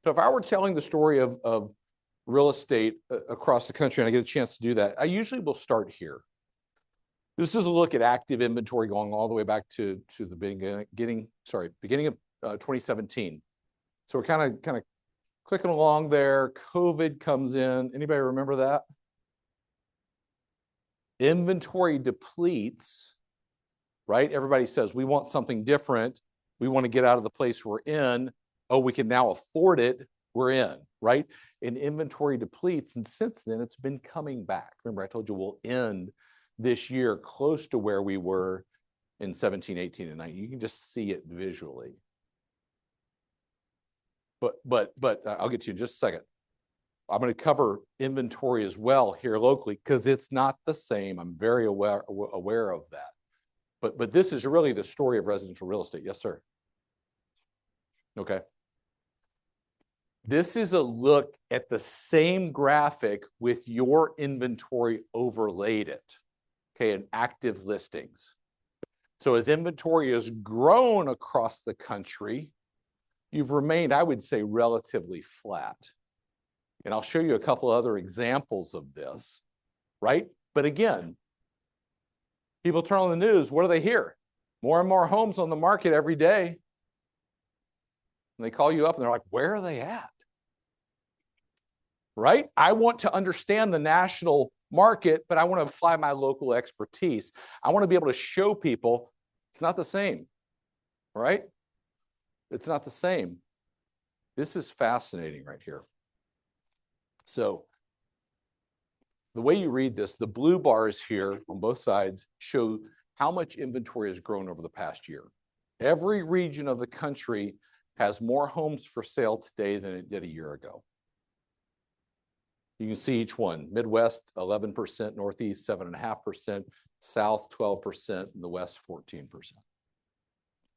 So if I were telling the story of real estate across the country, and I get a chance to do that, I usually will start here. This is a look at active inventory going all the way back to the beginning of 2017. So we're kind of clicking along there. COVID comes in. Anybody remember that? Inventory depletes, right? Everybody says, we want something different. We want to get out of the place we're in. Oh, we can now afford it. We're in, right? And inventory depletes. And since then, it's been coming back. Remember, I told you we'll end this year close to where we were in 17, 18, and 19. You can just see it visually. But I'll get to you in just a second. I'm going to cover inventory as well here locally because it's not the same. I'm very aware of that. But this is really the story of residential real estate. Yes, sir. Okay. This is a look at the same graphic with your inventory overlaid it. Okay, and active listings. So as inventory has grown across the country, you've remained, I would say, relatively flat. And I'll show you a couple other examples of this, right? But again, people turn on the news, what do they hear? More and more homes on the market every day. And they call you up and they're like, where are they at? Right? I want to understand the national market, but I want to apply my local expertise. I want to be able to show people it's not the same, right? It's not the same. This is fascinating right here. So the way you read this, the blue bars here on both sides show how much inventory has grown over the past year. Every region of the country has more homes for sale today than it did a year ago. You can see each one. Midwest, 11%, Northeast, 7.5%, South, 12%, and the West, 14%.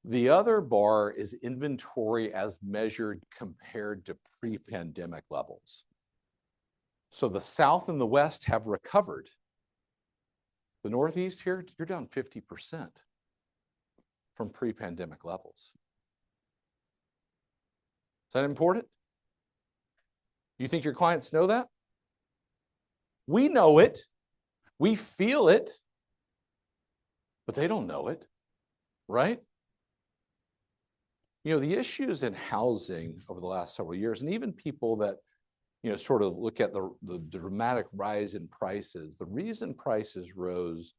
The other bar is inventory as measured compared to pre-pandemic levels. So the South and the West have recovered. The Northeast here, you're down 50% from pre-pandemic levels. Is that important? You think your clients know that? We know it. We feel it. But they don't know it, right? You know, the issues in housing over the last several years, and even people that, you know, sort of look at the dramatic rise in prices, the reason prices rose,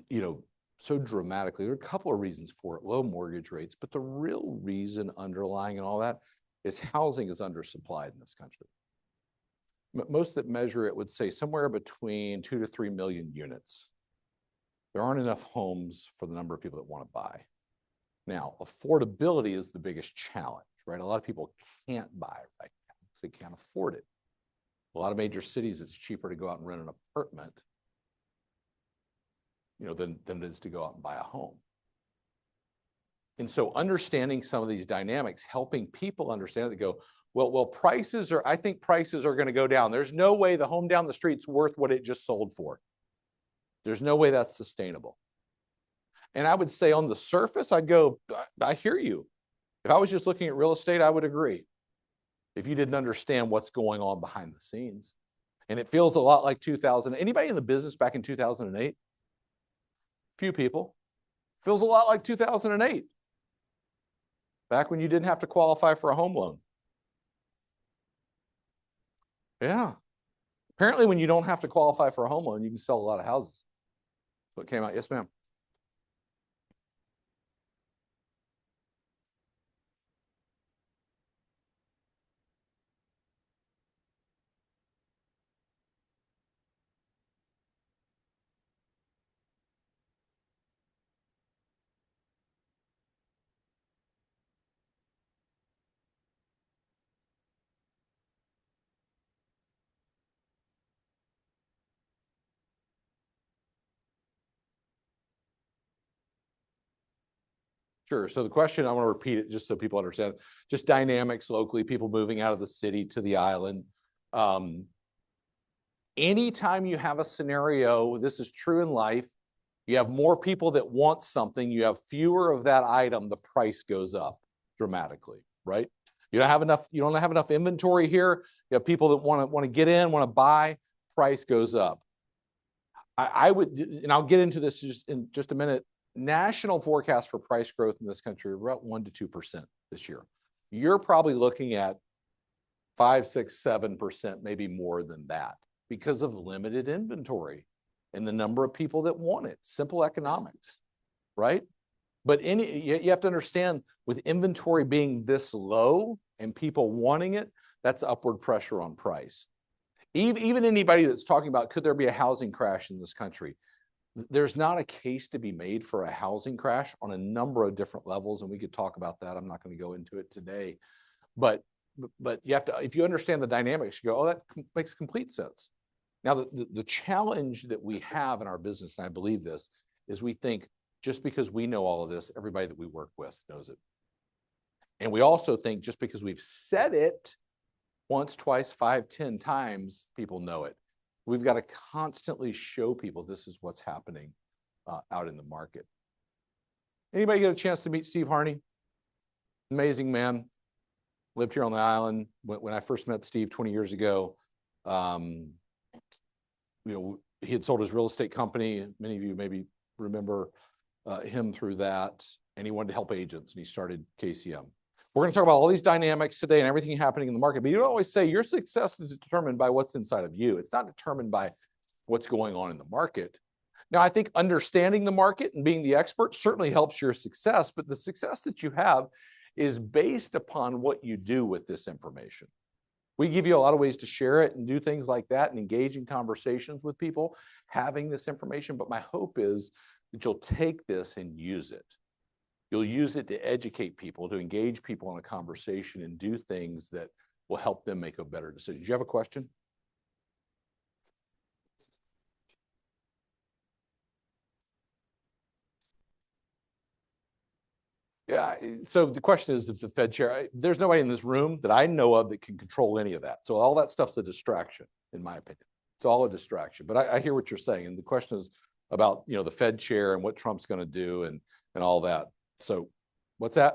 you know, so dramatically. There are a couple of reasons for it, low mortgage rates, but the real reason underlying and all that is housing is undersupplied in this country. Most that measure it would say somewhere between 2 to 3 million units. There aren't enough homes for the number of people that want to buy. Now, affordability is the biggest challenge, right? A lot of people can't buy right now because they can't afford it. A lot of major cities, it's cheaper to go out and rent an apartment, than it is to go out and buy a home. And so understanding some of these dynamics, helping people understand it, they go, well, I think prices are going to go down. There's no way the home down the street's worth what it just sold for. There's no way that's sustainable. And I would say on the surface, I'd go, I hear you. If I was just looking at real estate, I would agree. If you didn't understand what's going on behind the scenes. And it feels a lot like 2000. Anybody in the business back in 2008? Few people. Feels a lot like 2008. Back when you didn't have to qualify for a home loan. Yeah. Apparently when you don't have to qualify for a home loan, you can sell a lot of houses. What came out? Yes, ma'am. Sure. So the question, I want to repeat it just so people understand, just dynamics locally, people moving out of the city to the island. Anytime you have a scenario, this is true in life, you have more people that want something, you have fewer of that item, the price goes up dramatically, right? You don't have enough inventory here. You have people that want to get in, want to buy, price goes up. I would, and I'll get into this just in just a minute. National forecast for price growth in this country are about 1 to 2% this year. You're probably looking at 5, 6, 7%, maybe more than that because of limited inventory and the number of people that want it. Simple economics, right? But you have to understand with inventory being this low and people wanting it, that's upward pressure on price. Even anybody that's talking about, could there be a housing crash in this country? There's not a case to be made for a housing crash on a number of different levels, and we could talk about that. I'm not going to go into it today, but you have to, if you understand the dynamics, you go, oh, that makes complete sense. Now, the challenge that we have in our business, and I believe this, is we think just because we know all of this, everybody that we work with knows it. And we also think just because we've said it once, twice, 5, 10 times, people know it. We've got to constantly show people this is what's happening out in the market. Anybody get a chance to meet Steve Harney? Amazing man. Lived here on the island. When I first met Steve 20 years ago, he had sold his real estate company. Many of you maybe remember him through that. And he wanted to help agents, and he started KCM. We're going to talk about all these dynamics today and everything happening in the market. But you don't always say your success is determined by what's inside of you. It's not determined by what's going on in the market. Now, I think understanding the market and being the expert certainly helps your success, but the success that you have is based upon what you do with this information. We give you a lot of ways to share it and do things like that and engage in conversations with people having this information. But my hope is that you'll take this and use it. You'll use it to educate people, to engage people in a conversation and do things that will help them make a better decision. Do you have a question? Yeah, so the question is if the Fed chair, there's nobody in this room that I know of that can control any of that. So all that stuff's a distraction, in my opinion. It's all a distraction, but I hear what you're saying. And the question is about, the Fed chair and what Trump's going to do and all that. So what's that?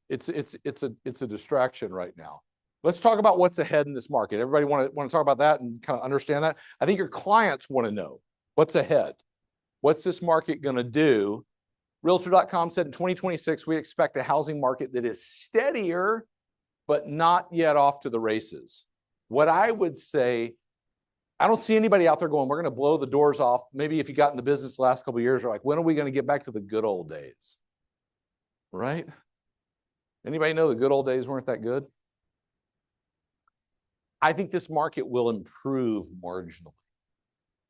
It's a distraction right now. Let's talk about what's ahead in this market. Everybody want to talk about that and kind of understand that? I think your clients want to know what's ahead. What's this market going to do? Realtor.com said in 2026, we expect a housing market that is steadier, but not yet off to the races. What I would say I don't see anybody out there going, we're going to blow the doors off. Maybe if you got in the business the last couple of years, are like, when are we going to get back to the good old days? Right? Anybody know the good old days weren't that good? I think this market will improve marginally.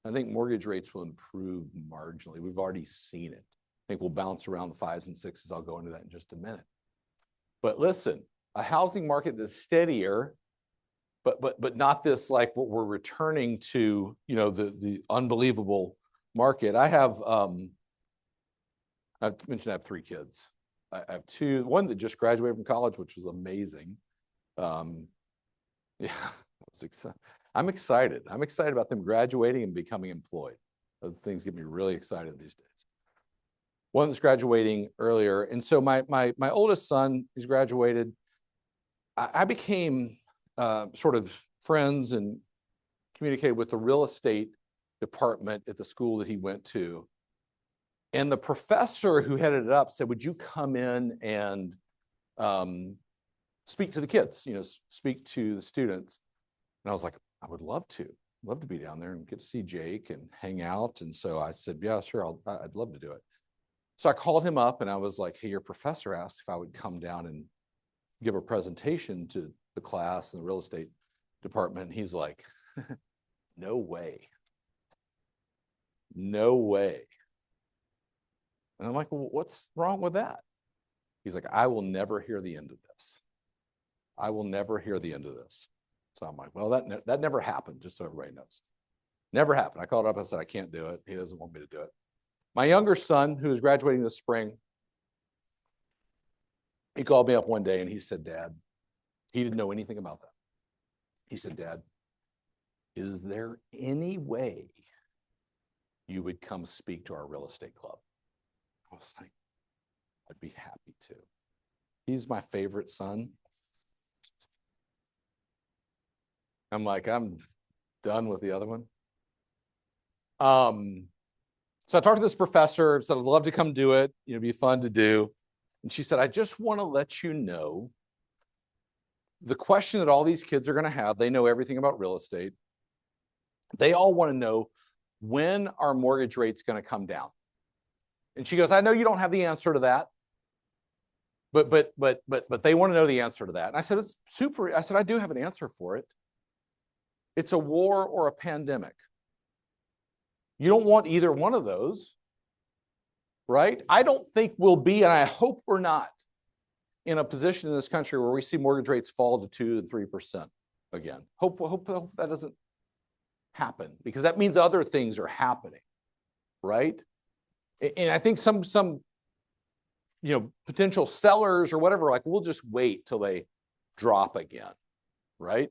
I think mortgage rates will improve marginally. We've already seen it. I think we'll bounce around the 5s and 6s. I'll go into that in just a minute. But listen, a housing market that's steadier, but not this like what we're returning to, you know, the unbelievable market. I mentioned I have 3 kids. I have 2, one that just graduated from college, which was amazing. Yeah, I'm excited. I'm excited about them graduating and becoming employed. Those things get me really excited these days. One that's graduating earlier. And so my oldest son, he's graduated. I became sort of friends and communicated with the real estate department at the school that he went to. And the professor who headed it up said, would you come in and speak to the kids, you know, speak to the students? And I was like, I would love to be down there and get to see Jake and hang out. And so I said, yeah, sure, I'd love to do it. So I called him up and I was like, hey, your professor asked if I would come down and give a presentation to the class and the real estate department. And he's like, no way. No way. And I'm like, well, what's wrong with that? He's like, I will never hear the end of this. I will never hear the end of this. So I'm like, well, that never happened, just so everybody knows. Never happened. I called up, I said, I can't do it. He doesn't want me to do it. My younger son, who is graduating this spring, he called me up one day and he said, Dad, he didn't know anything about that. He said, Dad, is there any way you would come speak to our real estate club? I was like, I'd be happy to. He's my favorite son. I'm like, I'm done with the other one. So I talked to this professor, said, I'd love to come do it. It'd be fun to do. And she said, I just want to let you know the question that all these kids are going to have, they know everything about real estate. They all want to know, when are mortgage rates going to come down? And she goes, I know you don't have the answer to that, but they want to know the answer to that. And I said, it's super. I said, I do have an answer for it. It's a war or a pandemic. You don't want either one of those, right? I don't think we'll be, and I hope we're not, in a position in this country where we see mortgage rates fall to 2 and 3% again. Hope that doesn't happen, because that means other things are happening, right? And I think some potential sellers or whatever, like, we'll just wait till they drop again, right?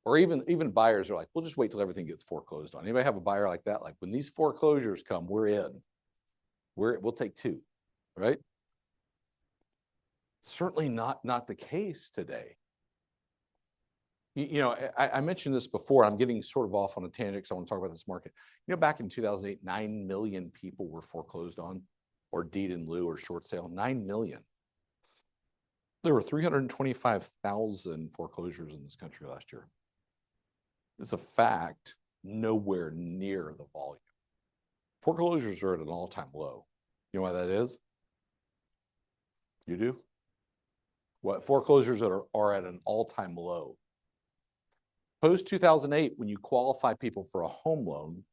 Or even buyers are like, we'll just wait till everything gets foreclosed on. Anybody have a buyer like that? Like, when these foreclosures come, we're in. We'll take 2, right? Certainly not the case today. I mentioned this before. I'm getting sort of off on a tangent because I want to talk about this market. Back in 2008, 9 million people were foreclosed on, or deed in lieu or short sale. 9 million. There were 325,000 foreclosures in this country last year. It's a fact, nowhere near the volume. Foreclosures are at an all-time low. You know why that is? You do? What foreclosures are at an all-time low? Post 2008, when you qualify people for a home loan,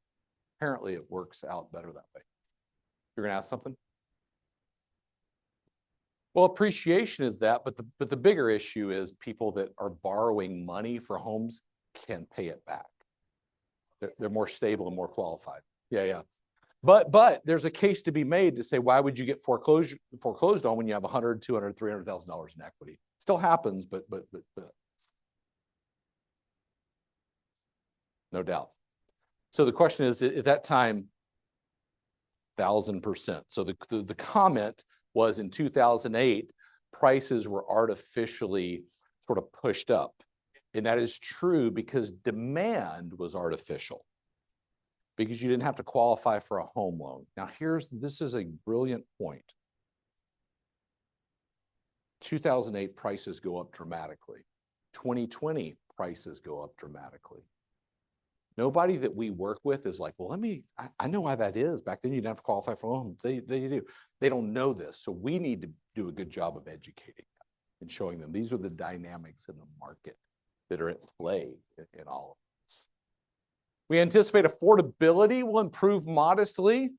apparently it works out better that way. You're gonna ask something? Well, appreciation is that, but the bigger issue is people that are borrowing money for homes can pay it back. They're more stable and more qualified. Yeah. But there's a case to be made to say, why would you get foreclosed on when you have $100,000, $200,000, $300,000 in equity? Still happens, but no doubt. So the question is, at that time, 1,000%. So the comment was, in 2008, prices were artificially sort of pushed up. And that is true because demand was artificial, because you didn't have to qualify for a home loan. Now this is a brilliant point. 2008 prices go up dramatically. 2020 prices go up dramatically. Nobody that we work with is like, well, I know why that is. Back then you didn't have to qualify for loan. They do. They don't know this. So we need to do a good job of educating them and showing them these are the dynamics in the market that are at play in all of this. We anticipate affordability will improve modestly.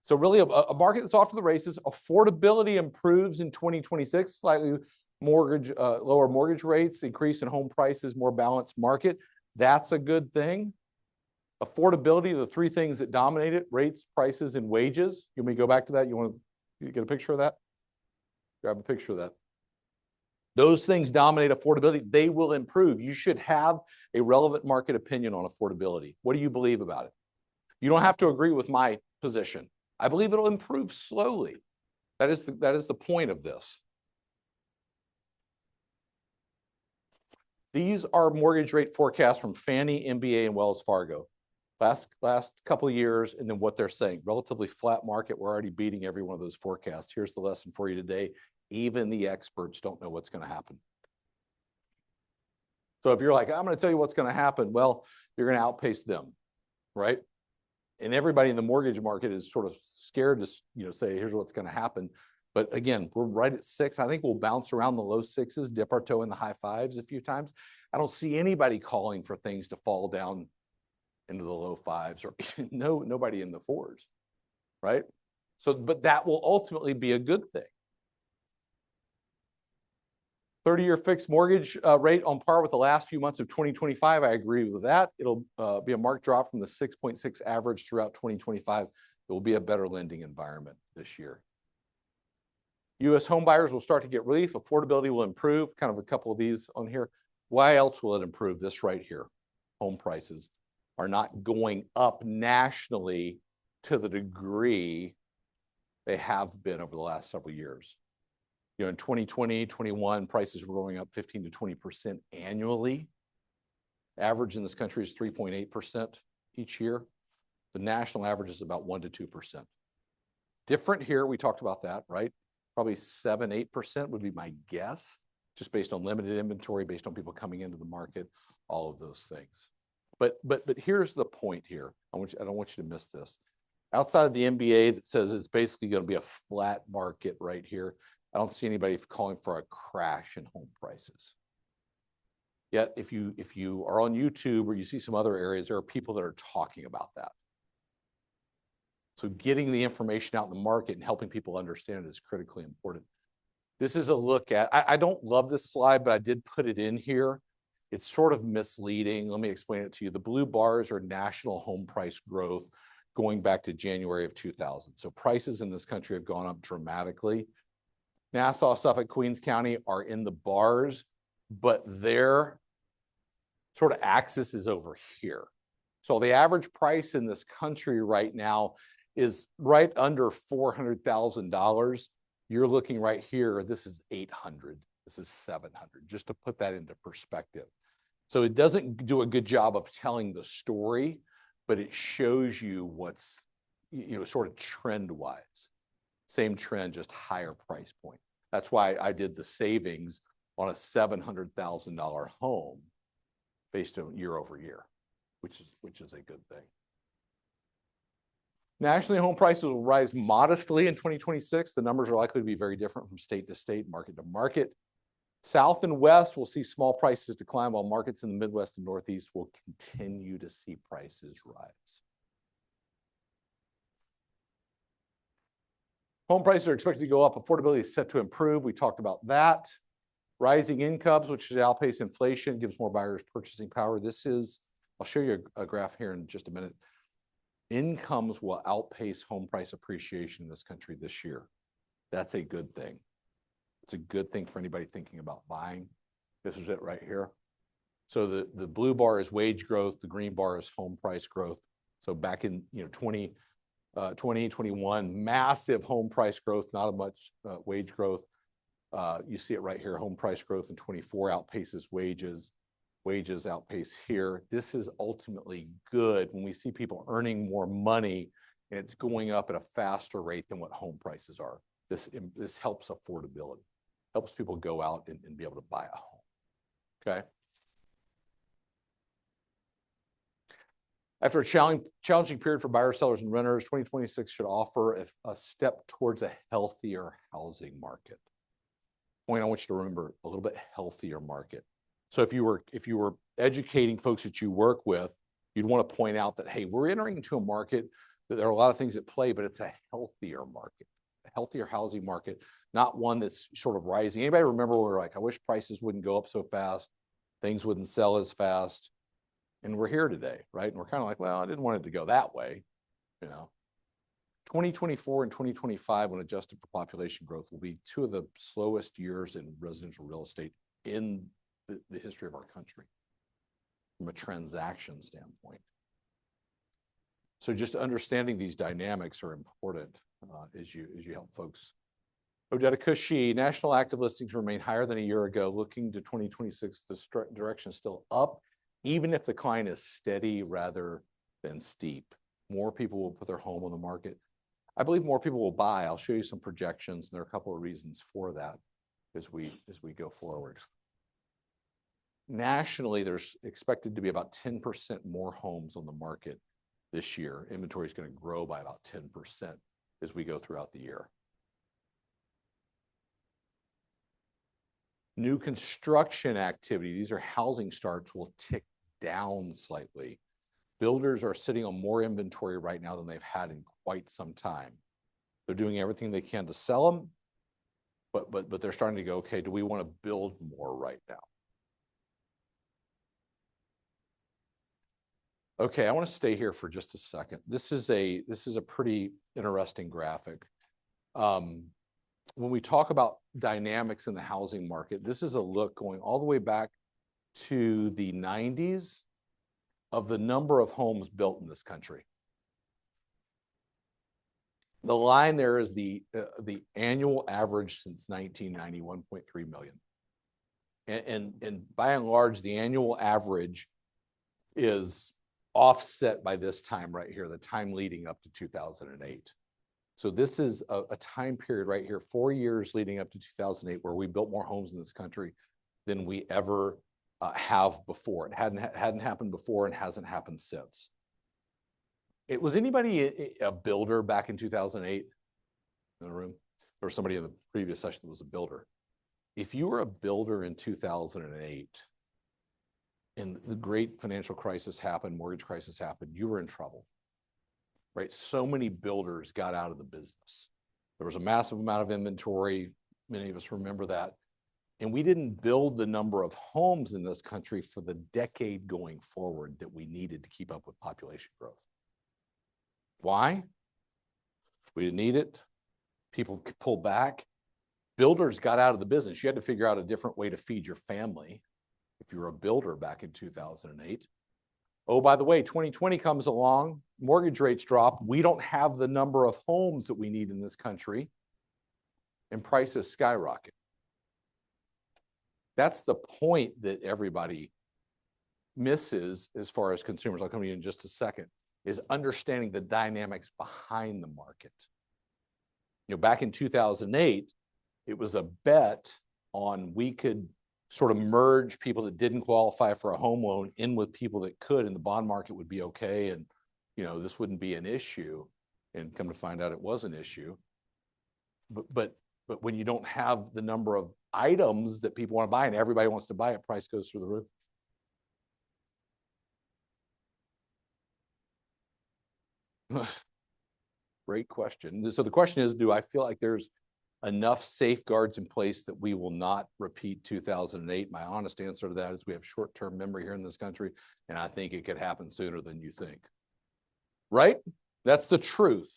So really a market that's off to the races. Affordability improves in 2026, slightly lower mortgage rates, increase in home prices, more balanced market. That's a good thing. Affordability, the three things that dominate it: rates, prices, and wages. You want me to go back to that? You want to get a picture of that? Grab a picture of that. Those things dominate affordability. They will improve. You should have a relevant market opinion on affordability. What do you believe about it? You don't have to agree with my position. I believe it'll improve slowly. That is the point of this. These are mortgage rate forecasts from Fannie, MBA, and Wells Fargo. Last couple of years, and then what they're saying. Relatively flat market. We're already beating every one of those forecasts. Here's the lesson for you today. Even the experts don't know what's going to happen. So if you're like, I'm going to tell you what's going to happen, well, you're going to outpace them, right? And everybody in the mortgage market is sort of scared to say, here's what's going to happen. But again, we're right at 6. I think we'll bounce around the low 6s, dip our toe in the high 5s a few times. I don't see anybody calling for things to fall down into the low 5s, or nobody in the 4s, right? So, but that will ultimately be a good thing. 30-year fixed mortgage rate on par with the last few months of 2025. I agree with that. It'll be a marked drop from the 6.6 average throughout 2025. It will be a better lending environment this year. U.S. home buyers will start to get relief. Affordability will improve. Kind of a couple of these on here. Why else will it improve? This right here. Home prices are not going up nationally to the degree they have been over the last several years. You know, in 2020, 21, prices were going up 15 to 20% annually. Average in this country is 3.8% each year. The national average is about 1 to 2%. Different here, we talked about that, right? Probably 7, 8% would be my guess, just based on limited inventory, based on people coming into the market, all of those things. But here's the point here. I don't want you to miss this. Outside of the MBA that says it's basically going to be a flat market right here, I don't see anybody calling for a crash in home prices. Yet, if you are on YouTube or you see some other areas, there are people that are talking about that. So getting the information out in the market and helping people understand it is critically important. This is a look at, I don't love this slide, but I did put it in here. It's sort of misleading. Let me explain it to you. The blue bars are national home price growth going back to January of 2000. So prices in this country have gone up dramatically. Nassau, Suffolk, Queens County are in the bars, but their sort of axis is over here. So the average price in this country right now is right under $400,000. You're looking right here. This is 800. This is 700, just to put that into perspective. So it doesn't do a good job of telling the story, but it shows you what's, sort of trend-wise. Same trend, just higher price point. That's why I did the savings on a $700,000 home based on year over year, which is a good thing. Nationally, home prices will rise modestly in 2026. The numbers are likely to be very different from state to state, market to market. South and West will see small prices decline, while markets in the Midwest and Northeast will continue to see prices rise. Home prices are expected to go up. Affordability is set to improve. We talked about that. Rising incomes, which is outpace inflation, gives more buyers purchasing power. I'll show you a graph here in just a minute. Incomes will outpace home price appreciation in this country this year. That's a good thing. It's a good thing for anybody thinking about buying. This is it right here. So the blue bar is wage growth. The green bar is home price growth. So back in 2021, massive home price growth, not as much wage growth. You see it right here. Home price growth in 24 outpaces wages. Wages outpace here. This is ultimately good when we see people earning more money and it's going up at a faster rate than what home prices are. This helps affordability, helps people go out and be able to buy a home. Okay. After a challenging period for buyers, sellers, and renters, 2026 should offer a step towards a healthier housing market. Point I want you to remember, a little bit healthier market. So if you were educating folks that you work with, you'd want to point out that, hey, we're entering into a market that there are a lot of things at play, but it's a healthier market, a healthier housing market, not one that's sort of rising. Anybody remember where we're like, I wish prices wouldn't go up so fast, things wouldn't sell as fast. And we're here today, right? And we're kind of like, well, I didn't want it to go that way, you know. 2024 and 2025, when adjusted for population growth, will be two of the slowest years in residential real estate in the history of our country from a transaction standpoint. So just understanding these dynamics are important as you help folks. Odetta Cushy, national active listings remain higher than a year ago. Looking to 2026, the direction is still up, even if the decline is steady rather than steep. More people will put their home on the market. I believe more people will buy. I'll show you some projections, and there are a couple of reasons for that as we go forward. Nationally, there's expected to be about 10% more homes on the market this year. Inventory is going to grow by about 10% as we go throughout the year. New construction activity, these are housing starts, will tick down slightly. Builders are sitting on more inventory right now than they've had in quite some time. They're doing everything they can to sell them, but they're starting to go, okay, do we want to build more right now? Okay, I want to stay here for just a second. This is a pretty interesting graphic. When we talk about dynamics in the housing market, this is a look going all the way back to the 90s of the number of homes built in this country. The line there is the annual average since 1990, 1.3 million. And by and large, the annual average is offset by this time right here, the time leading up to 2008. So this is a time period right here, 4 years leading up to 2008, where we built more homes in this country than we ever have before. It hadn't happened before and hasn't happened since. Was anybody a builder back in 2008 in the room? Or somebody in the previous session that was a builder? If you were a builder in 2008 and the great financial crisis happened, mortgage crisis happened, you were in trouble, right? So many builders got out of the business. There was a massive amount of inventory. Many of us remember that. And we didn't build the number of homes in this country for the decade going forward that we needed to keep up with population growth. Why? We didn't need it. People pulled back. Builders got out of the business. You had to figure out a different way to feed your family if you were a builder back in 2008. Oh, by the way, 2020 comes along, mortgage rates drop. We don't have the number of homes that we need in this country, and prices skyrocket. That's the point that everybody misses as far as consumers. I'll come to you in just a second, is understanding the dynamics behind the market. You know, back in 2008, it was a bet on we could sort of merge people that didn't qualify for a home loan in with people that could, and the bond market would be okay, and you know, this wouldn't be an issue. And come to find out, it was an issue. But when you don't have the number of items that people want to buy and everybody wants to buy it, price goes through the roof. Great question. So the question is, do I feel like there's enough safeguards in place that we will not repeat 2008? My honest answer to that is we have short-term memory here in this country, and I think it could happen sooner than you think. Right? That's the truth.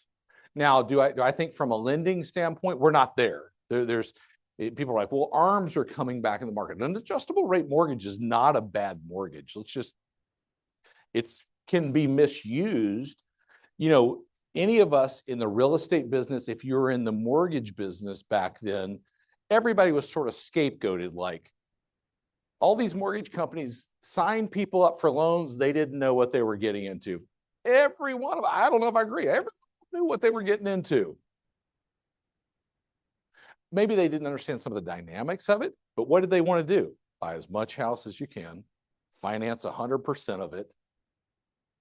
Now, do I think from a lending standpoint, we're not there. People are like, well, ARMs are coming back in the market. An adjustable rate mortgage is not a bad mortgage. It can be misused. You know, any of us in the real estate business, if you were in the mortgage business back then, everybody was sort of scapegoated, like all these mortgage companies signed people up for loans they didn't know what they were getting into. Every one of them, I don't know if I agree, everyone knew what they were getting into. Maybe they didn't understand some of the dynamics of it, but what did they want to do? Buy as much house as you can, finance 100% of it,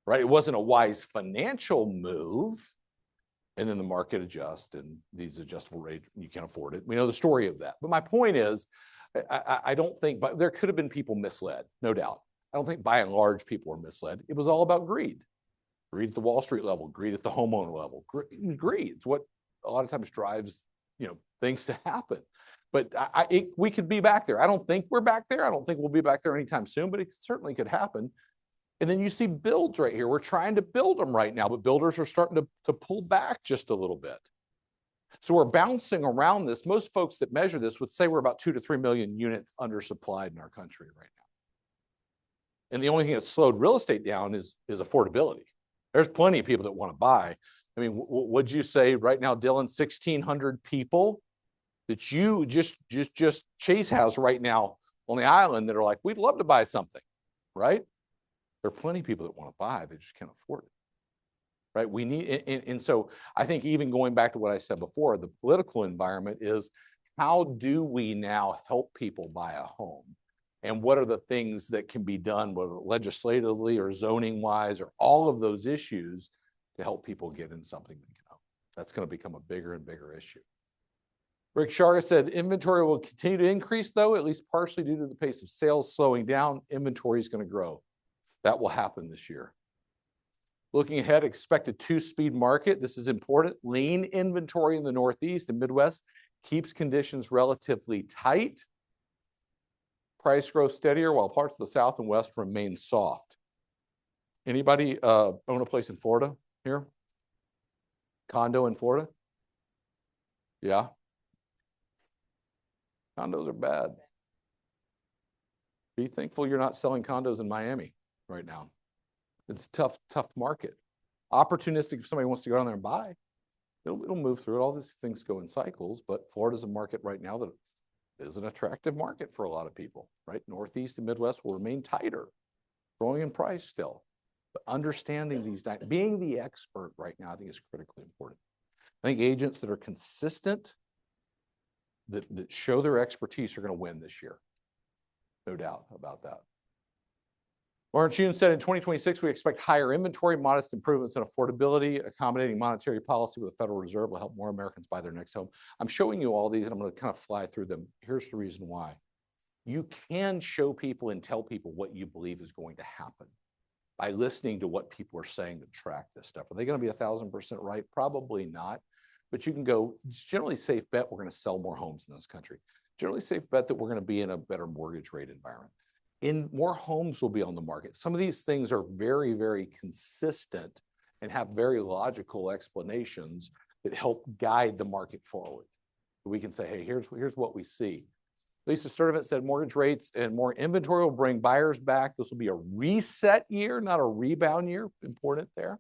right? It wasn't a wise financial move. And then the market adjusts and these adjustable rate, you can't afford it. We know the story of that. But my point is, I don't think, but there could have been people misled, no doubt. I don't think by and large people were misled. It was all about greed. Greed at the Wall Street level, greed at the homeowner level. Greed. It's what a lot of times drives, things to happen. But we could be back there. I don't think we're back there. I don't think we'll be back there anytime soon, but it certainly could happen. And then you see builds right here. We're trying to build them right now, but builders are starting to pull back just a little bit. So we're bouncing around this. Most folks that measure this would say we're about 2 to 3 million units undersupplied in our country right now. And the only thing that's slowed real estate down is affordability. There's plenty of people that want to buy. I mean, what'd you say right now, Dylan? 1,600 people that you just Chase has right now on the island that are like, we'd love to buy something, right? There are plenty of people that want to buy, they just can't afford it, right? We need, and so I think even going back to what I said before, the political environment is how do we now help people buy a home? And what are the things that can be done, whether legislatively or zoning wise, or all of those issues to help people get in something they can own? That's going to become a bigger and bigger issue. Rick Sharga said inventory will continue to increase, though, at least partially due to the pace of sales slowing down. Inventory is going to grow. That will happen this year. Looking ahead, expect a 2-speed market. This is important. Lean inventory in the Northeast and Midwest keeps conditions relatively tight. Price growth steadier while parts of the South and West remain soft. Anybody own a place in Florida here? Condo in Florida? Yeah. Condos are bad. Be thankful you're not selling condos in Miami right now. It's a tough market. Opportunistic if somebody wants to go down there and buy. It'll move through it. All these things go in cycles, but Florida's a market right now that is an attractive market for a lot of people, right? Northeast and Midwest will remain tighter, growing in price still. But understanding these, being the expert right now, I think is critically important. I think agents that are consistent, that show their expertise are going to win this year. No doubt about that. Lawrence June said in 2026, we expect higher inventory, modest improvements in affordability, accommodating monetary policy with the Federal Reserve will help more Americans buy their next home. I'm showing you all these and I'm going to kind of fly through them. Here's the reason why. You can show people and tell people what you believe is going to happen by listening to what people are saying to track this stuff. Are they going to be 1,000% right? Probably not. But you can go, it's generally safe bet we're going to sell more homes in this country. Generally safe bet that we're going to be in a better mortgage rate environment. More homes will be on the market. Some of these things are very, very consistent and have very logical explanations that help guide the market forward. We can say, hey, here's what we see. Lisa Sturdivant said mortgage rates and more inventory will bring buyers back. This will be a reset year, not a rebound year. Important there.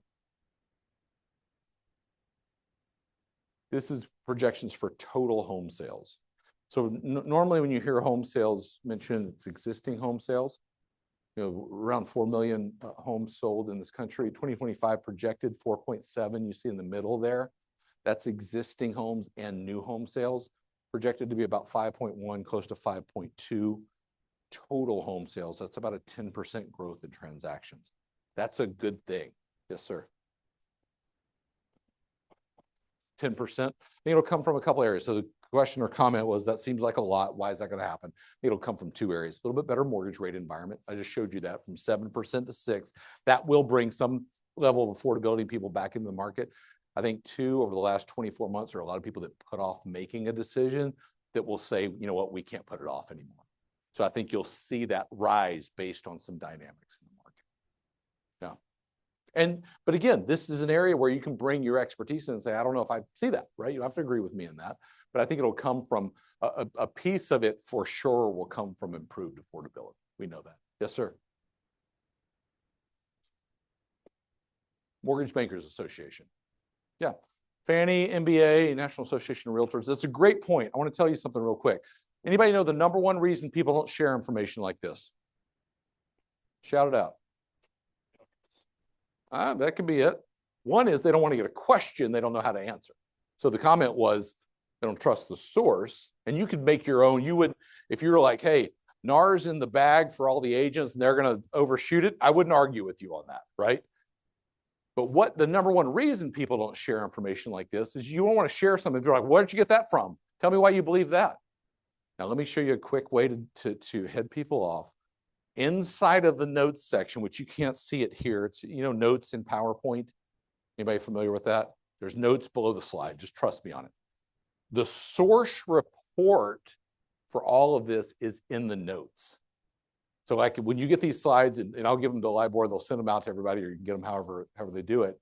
This is projections for total home sales. So normally when you hear home sales mentioned, it's existing home sales. Around 4 million homes sold in this country. 2025 projected 4.7. You see in the middle there. That's existing homes and new home sales. Projected to be about 5.1, close to 5.2 total home sales. That's about a 10% growth in transactions. That's a good thing. Yes, sir. 10%. I think it'll come from a couple areas. So the question or comment was, that seems like a lot. Why is that going to happen? It'll come from 2 areas. A little bit better mortgage rate environment. I just showed you that from 7% to 6%. That will bring some level of affordability people back into the market. I think 2, over the last 24 months, there are a lot of people that put off making a decision that will say, you know what, we can't put it off anymore. So I think you'll see that rise based on some dynamics in the market. Yeah. But again, this is an area where you can bring your expertise in and say, I don't know if I see that, right? You don't have to agree with me in that, but I think it'll come from a piece of it for sure will come from improved affordability. We know that. Yes, sir. Mortgage Bankers Association. Yeah. Fannie, MBA, National Association of Realtors. That's a great point. I want to tell you something real quick. Anybody know the #1 reason people don't share information like this? Shout it out. That could be it. One is they don't want to get a question they don't know how to answer. So the comment was they don't trust the source. And you could make your own. You would, if you were like, hey, NAR's in the bag for all the agents and they're going to overshoot it, I wouldn't argue with you on that, right? But what the number one reason people don't share information like this is you don't want to share something. They're like, where did you get that from? Tell me why you believe that. Now, let me show you a quick way to head people off. Inside of the notes section, which you can't see it here, it's, notes in PowerPoint. Anybody familiar with that? There's notes below the slide. Just trust me on it. The source report for all of this is in the notes. So like when you get these slides, and I'll give them to LIBOR, they'll send them out to everybody, or you can get them however they do it.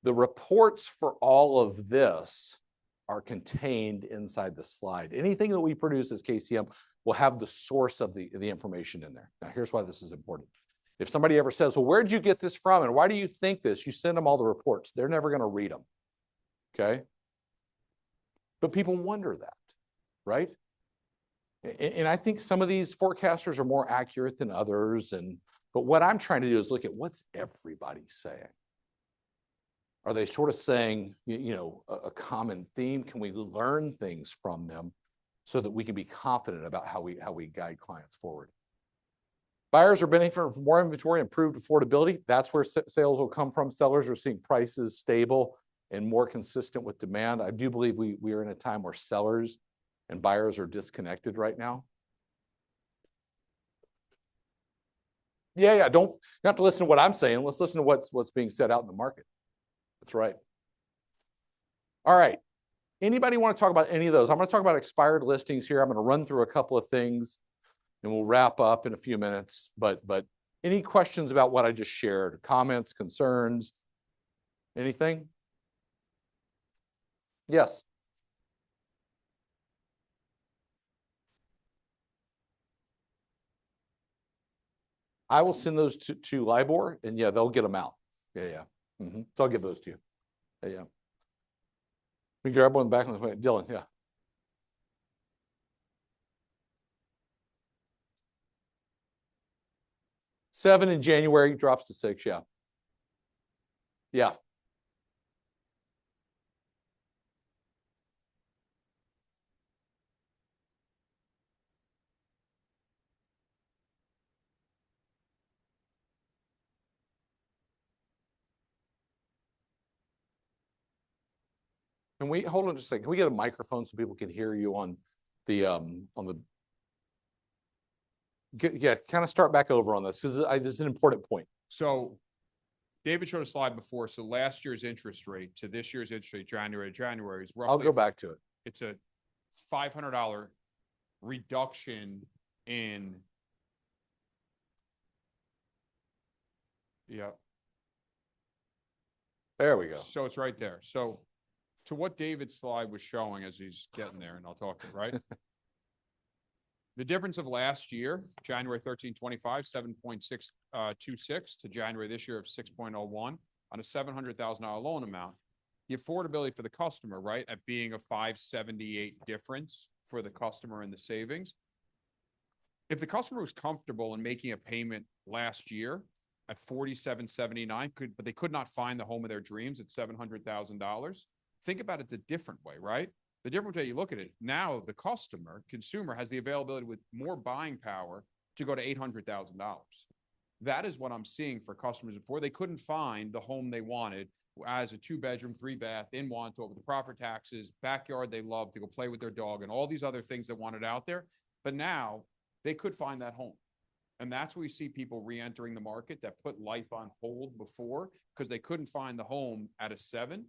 The reports for all of this are contained inside the slide. Anything that we produce as KCM will have the source of the information in there. Now, here's why this is important. If somebody ever says, well, where'd you get this from? And why do you think this? You send them all the reports. They're never going to read them. Okay. But people wonder that, right? And I think some of these forecasters are more accurate than others. But what I'm trying to do is look at what's everybody saying. Are they sort of saying, a common theme? Can we learn things from them so that we can be confident about how we guide clients forward? Buyers are benefiting from more inventory, improved affordability. That's where sales will come from. Sellers are seeing prices stable and more consistent with demand. I do believe we are in a time where sellers and buyers are disconnected right now. Yeah. You don't have to listen to what I'm saying. Let's listen to what's being said out in the market. That's right. All right. Anybody want to talk about any of those? I'm going to talk about expired listings here. I'm going to run through a couple of things and we'll wrap up in a few minutes. But any questions about what I just shared? Comments, concerns, anything? Yes. I will send those to LIBOR, and yeah, they'll get them out. Yeah. So I'll give those to you. Yeah. We grab one back on the way. Dylan, yeah. $7 in January, drops to $6, yeah. Yeah. Can we hold on just a second? Can we get a microphone so people can hear you on the kind of start back over on this because this is an important point. So David showed a slide before. So last year's interest rate to this year's interest rate, January to January, is roughly. I'll go back to it. It's a $500 reduction in. Yeah. There we go. So it's right there. So to what David's slide was showing as he's getting there, and I'll talk to it, right? The difference of last year, January 1325, 7.626 to January this year of 6.01 on a $700,000 loan amount. The affordability for the customer, right, at being a 578 difference for the customer and the savings. If the customer was comfortable in making a payment last year at $47.79, but they could not find the home of their dreams at $700,000, think about it the different way, right? The different way you look at it, now the consumer has the availability with more buying power to go to $800,000. That is what I'm seeing for customers before. They couldn't find the home they wanted as a 2-bedroom, 3-bath in Wantagh with the proper taxes, backyard they love to go play with their dog and all these other things they wanted out there. But now they could find that home. And that's where we see people re-entering the market that put life on hold before because they couldn't find the home at a 7.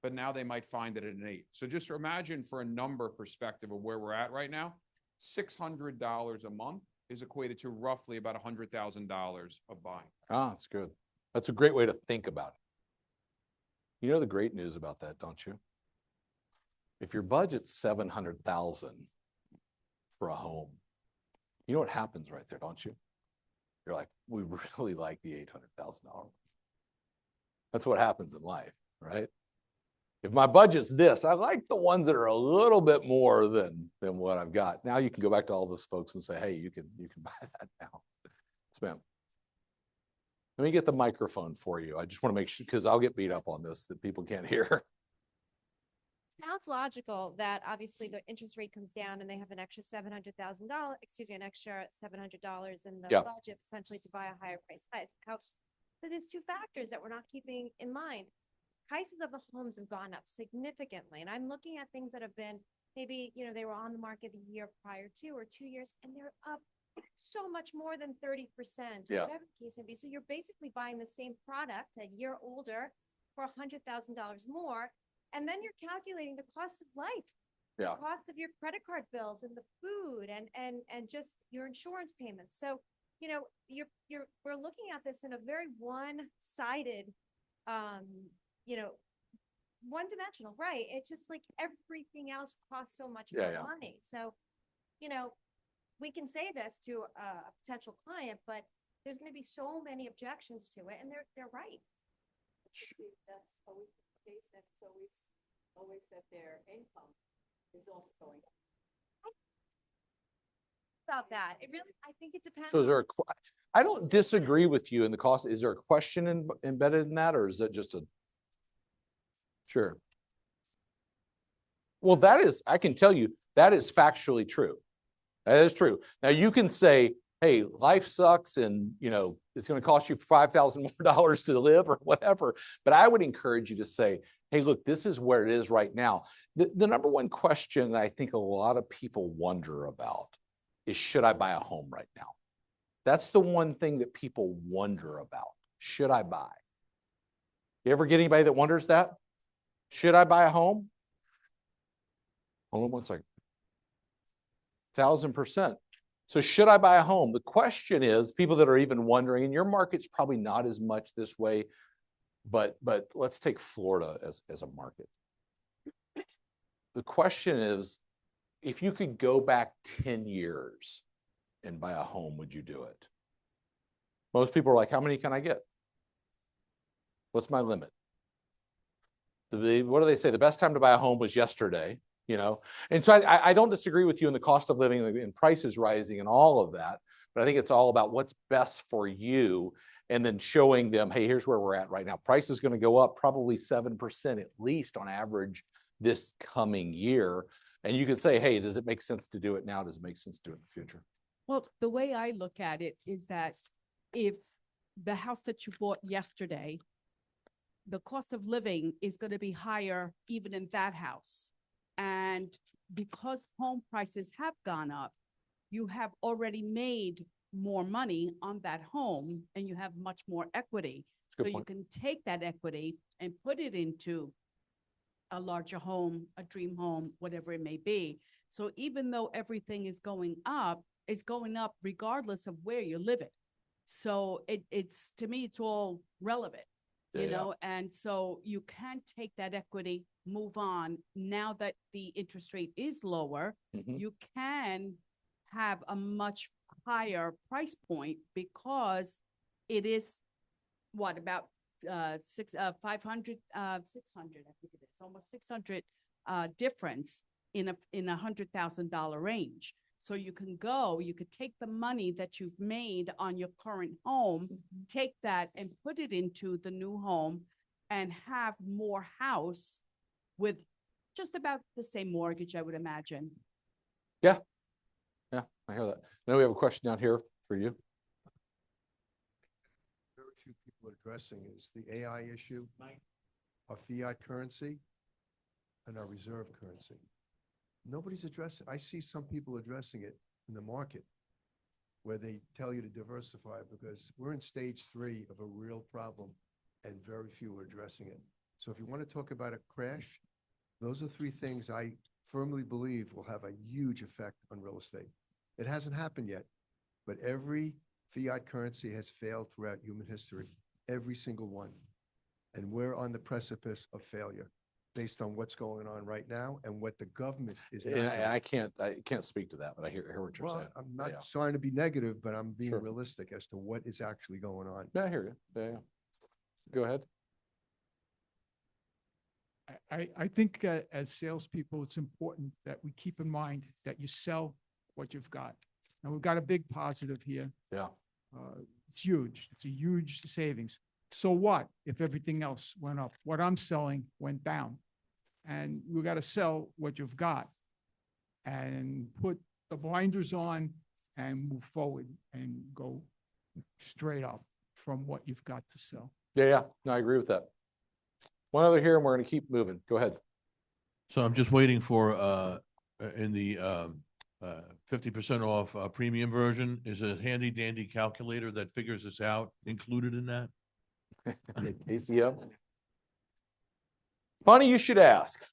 But now they might find it at an 8. So just imagine for a number perspective of where we're at right now, $600 a month is equated to roughly about $100,000 of buying. Ah, that's good. That's a great way to think about it. You know the great news about that, don't you? If your budget's $700,000 for a home, you know what happens right there, don't you? You're like, we really like the $800,000. That's what happens in life, right? If my budget's this, I like the ones that are a little bit more than what I've got. Now you can go back to all those folks and say, hey, you can buy that now. Yes, ma'am. Let me get the microphone for you. I just want to make sure, because I'll get beat up on this that people can't hear. Sounds logical that obviously the interest rate comes down and they have an extra $700,000, an extra $700 in the budget essentially to buy a higher priced house. But there's two factors that we're not keeping in mind. Prices of the homes have gone up significantly, and I'm looking at things that have been maybe, they were on the market the year prior to or 2 years, and they're up so much more than 30%, Yeah. whatever the case may be. So you're basically buying the same product a year older for $100,000 more, and then you're calculating the cost of life, Yeah. the cost of your credit card bills and the food and just your insurance payments. So, we're looking at this in a very one-sided, one-dimensional, right? It's just like everything else costs so much Yeah, more yeah. money. So, we can say this to a potential client, but there's going to be so many objections to it, and they're right. That's always the case, and it's always that their income is also going up. About that, I think it depends. So is there I don't disagree with you in the cost. Is there a question embedded in that, or is it just a? Sure. Well, I can tell you, that is factually true. That is true. Now you can say, hey, life sucks and, it's going to cost you $5,000 more to live or whatever. But I would encourage you to say, hey, look, this is where it is right now. The number one question that I think a lot of people wonder about is, should I buy a home right now? That's the one thing that people wonder about. Should I buy? You ever get anybody that wonders that? Should I buy a home? Hold on one second. 1,000%. So should I buy a home? The question is, people that are even wondering, and your market's probably not as much this way, but let's take Florida as a market. The question is, if you could go back 10 years and buy a home, would you do it? Most people are like, how many can I get? What's my limit? What do they say? The best time to buy a home was yesterday, And so I don't disagree with you in the cost of living and prices rising and all of that, but I think it's all about what's best for you and then showing them, hey, here's where we're at right now. Price is going to go up probably 7% at least on average this coming year. And you can say, hey, does it make sense to do it now? Does it make sense to do it in the future? Well, the way I look at it is that if the house that you bought yesterday, the cost of living is going to be higher even in that house. And because home prices have gone up, you have already made more money on that home and you have much more equity. So you can take that equity and put it into a larger home, a dream home, whatever it may be. So even though everything is going up, it's going up regardless of where you live it. So it's to me, it's all relevant, and so you can take that equity, move on. Now that the interest rate is lower, you can have a much higher price point because it is about 500, 600, I think it is almost 600 difference in a $100,000 range. So you could take the money that you've made on your current home, take that and put it into the new home and have more house with just about the same mortgage, I would imagine. Yeah, I hear that. Now we have a question down here for you. Very few people addressing is the AI issue, our fiat currency and our reserve currency. Nobody's addressing. I see some people addressing it in the market where they tell you to diversify because we're in stage 3 of a real problem and very few are addressing it. So if you want to talk about a crash, those are 3 things I firmly believe will have a huge effect on real estate. It hasn't happened yet, but every fiat currency has failed throughout human history, every single one. And we're on the precipice of failure based on what's going on right now and what the government is not doing. And I can't speak to that, but I hear what you're saying. I'm not trying to be negative, but I'm being Sure. realistic as to what is actually going on. Yeah, I hear you. Yeah. Go ahead. I think as salespeople, it's important that we keep in mind that you sell what you've got. And we've got a big positive here. Yeah. It's huge. It's a huge savings. So what if everything else went up? What I'm selling went down. And we got to sell what you've got and put the blinders on and move forward and go straight up. from what you've got to sell. Yeah, no, I agree with that. One other here, and we're going to keep moving. Go ahead. So I'm just waiting for, in the 50% off premium version, is a handy dandy calculator that figures this out included in that? KCM. Funny you should ask.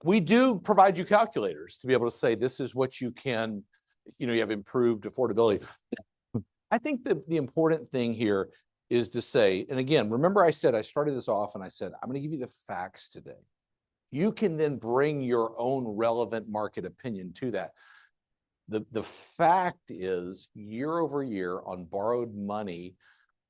We do provide you calculators to be able to say this is what you can, you have improved affordability. I think the important thing here is to say, and again, remember I said, I started this off and I said, I'm going to give you the facts today. You can then bring your own relevant market opinion to that. The fact is, year over year on borrowed money,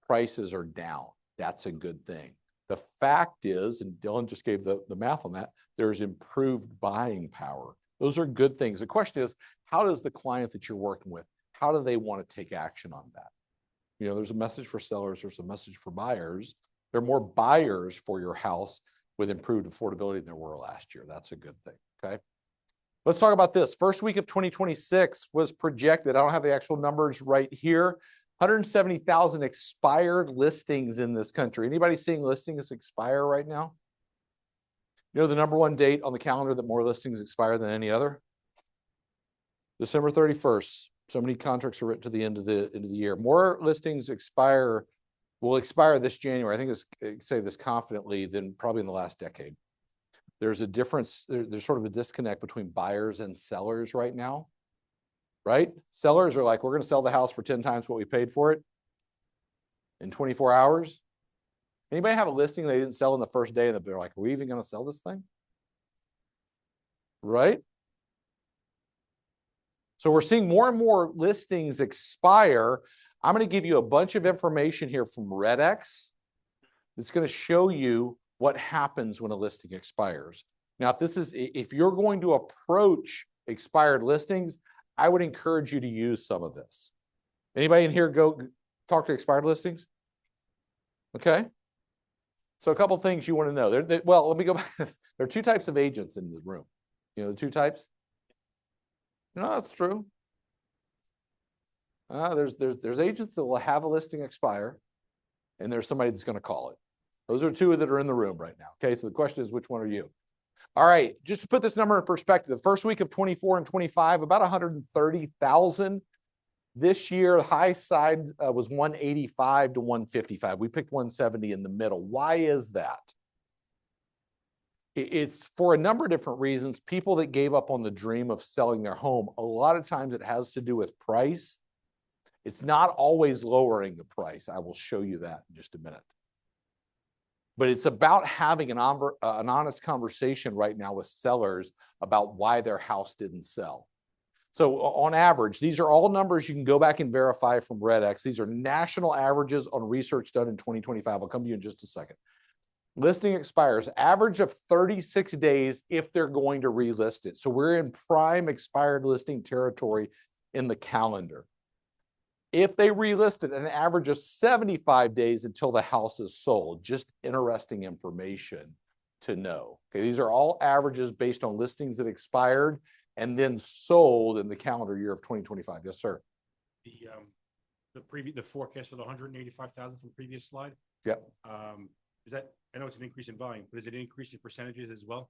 prices are down. That's a good thing. The fact is, and Dylan just gave the math on that, there's improved buying power. Those are good things. The question is, how does the client that you're working with, how do they want to take action on that? There's a message for sellers, there's a message for buyers. There are more buyers for your house with improved affordability than there were last year. That's a good thing, okay? Let's talk about this. First week of 2026 was projected. I don't have the actual numbers right here. 170,000 expired listings in this country. Anybody seeing listings expire right now? The number one date on the calendar that more listings expire than any other? December 31st. So many contracts are written to the end of the year. More listings will expire this January. I think it's say this confidently than probably in the last decade. There's a difference. There's sort of a disconnect between buyers and sellers right now, right? Sellers are like, we're going to sell the house for 10 times what we paid for it in 24 hours. Anybody have a listing they didn't sell in the first day and they're like, are we even going to sell this thing? Right? So we're seeing more and more listings expire. I'm going to give you a bunch of information here from RedX that's going to show you what happens when a listing expires. Now, if you're going to approach expired listings, I would encourage you to use some of this. Anybody in here go talk to expired listings? Okay. So a couple things you want to know. Well, let me go back to this. There are two types of agents in the room. The two types? No, that's true. There's agents that will have a listing expire, and there's somebody that's going to call it. Those are two that are in the room right now. Okay, so the question is, which one are you? All right, just to put this number in perspective, the first week of 24 and 25, about 130,000. This year, the high side was 185 to 155. We picked 170 in the middle. Why is that? It's for a number of different reasons. People that gave up on the dream of selling their home, a lot of times it has to do with price. It's not always lowering the price. I will show you that in just a minute. But it's about having an honest conversation right now with sellers about why their house didn't sell. So on average, these are all numbers you can go back and verify from RedX. These are national averages on research done in 2025. I'll come to you in just a second. Listing expires, average of 36 days if they're going to relist it. So we're in prime expired listing territory in the calendar. If they relist it, an average of 75 days until the house is sold. Just interesting information to know. Okay, these are all averages based on listings that expired and then sold in the calendar year of 2025. Yes, sir. The forecast for the 185,000 from the previous slide. Yep. Is that, I know it's an increase in volume, but is it an increase in percentages as well?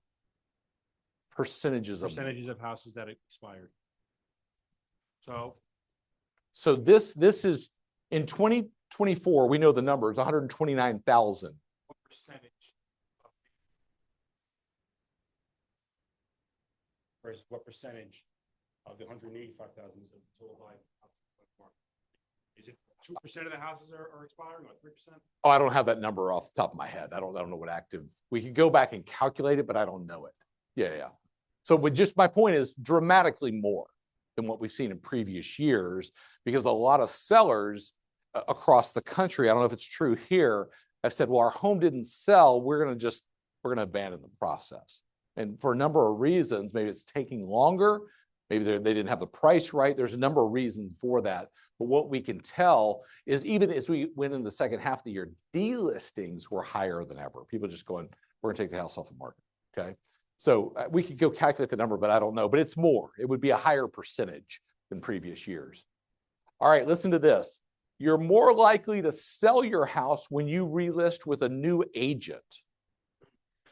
Percentages of houses that expired. So this is in 2024, we know the number is 129,000. What percentage? What percentage of the 185,000 is the total volume? Is it 2% of the houses are expiring, or 3%? Oh, I don't have that number off the top of my head. I don't know what active. We could go back and calculate it, but I don't know it. Yeah. So my point is dramatically more than what we've seen in previous years, because a lot of sellers across the country, I don't know if it's true here, have said, well, our home didn't sell. We're going to abandon the process. And for a number of reasons, maybe it's taking longer. Maybe they didn't have the price right. There's a number of reasons for that. But what we can tell is even as we went in the second half of the year, delistings were higher than ever. People just going, we're going to take the house off the market. Okay. So we could go calculate the number, but I don't know. But it's more. It would be a higher percentage than previous years. All right, listen to this. you're more likely to sell your house when you relist with a new agent.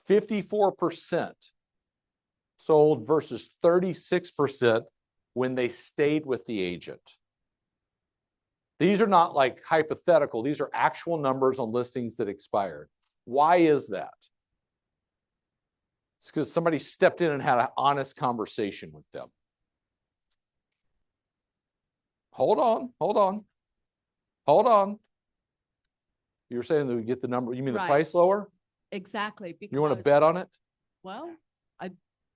54% sold versus 36% when they stayed with the agent. These are not like hypothetical. These are actual numbers on listings that expired. Why is that? It's because somebody stepped in and had an honest conversation with them. Hold on. You were saying that we get the number, you mean the Right. price lower? Exactly. You want to because- bet on it? Well,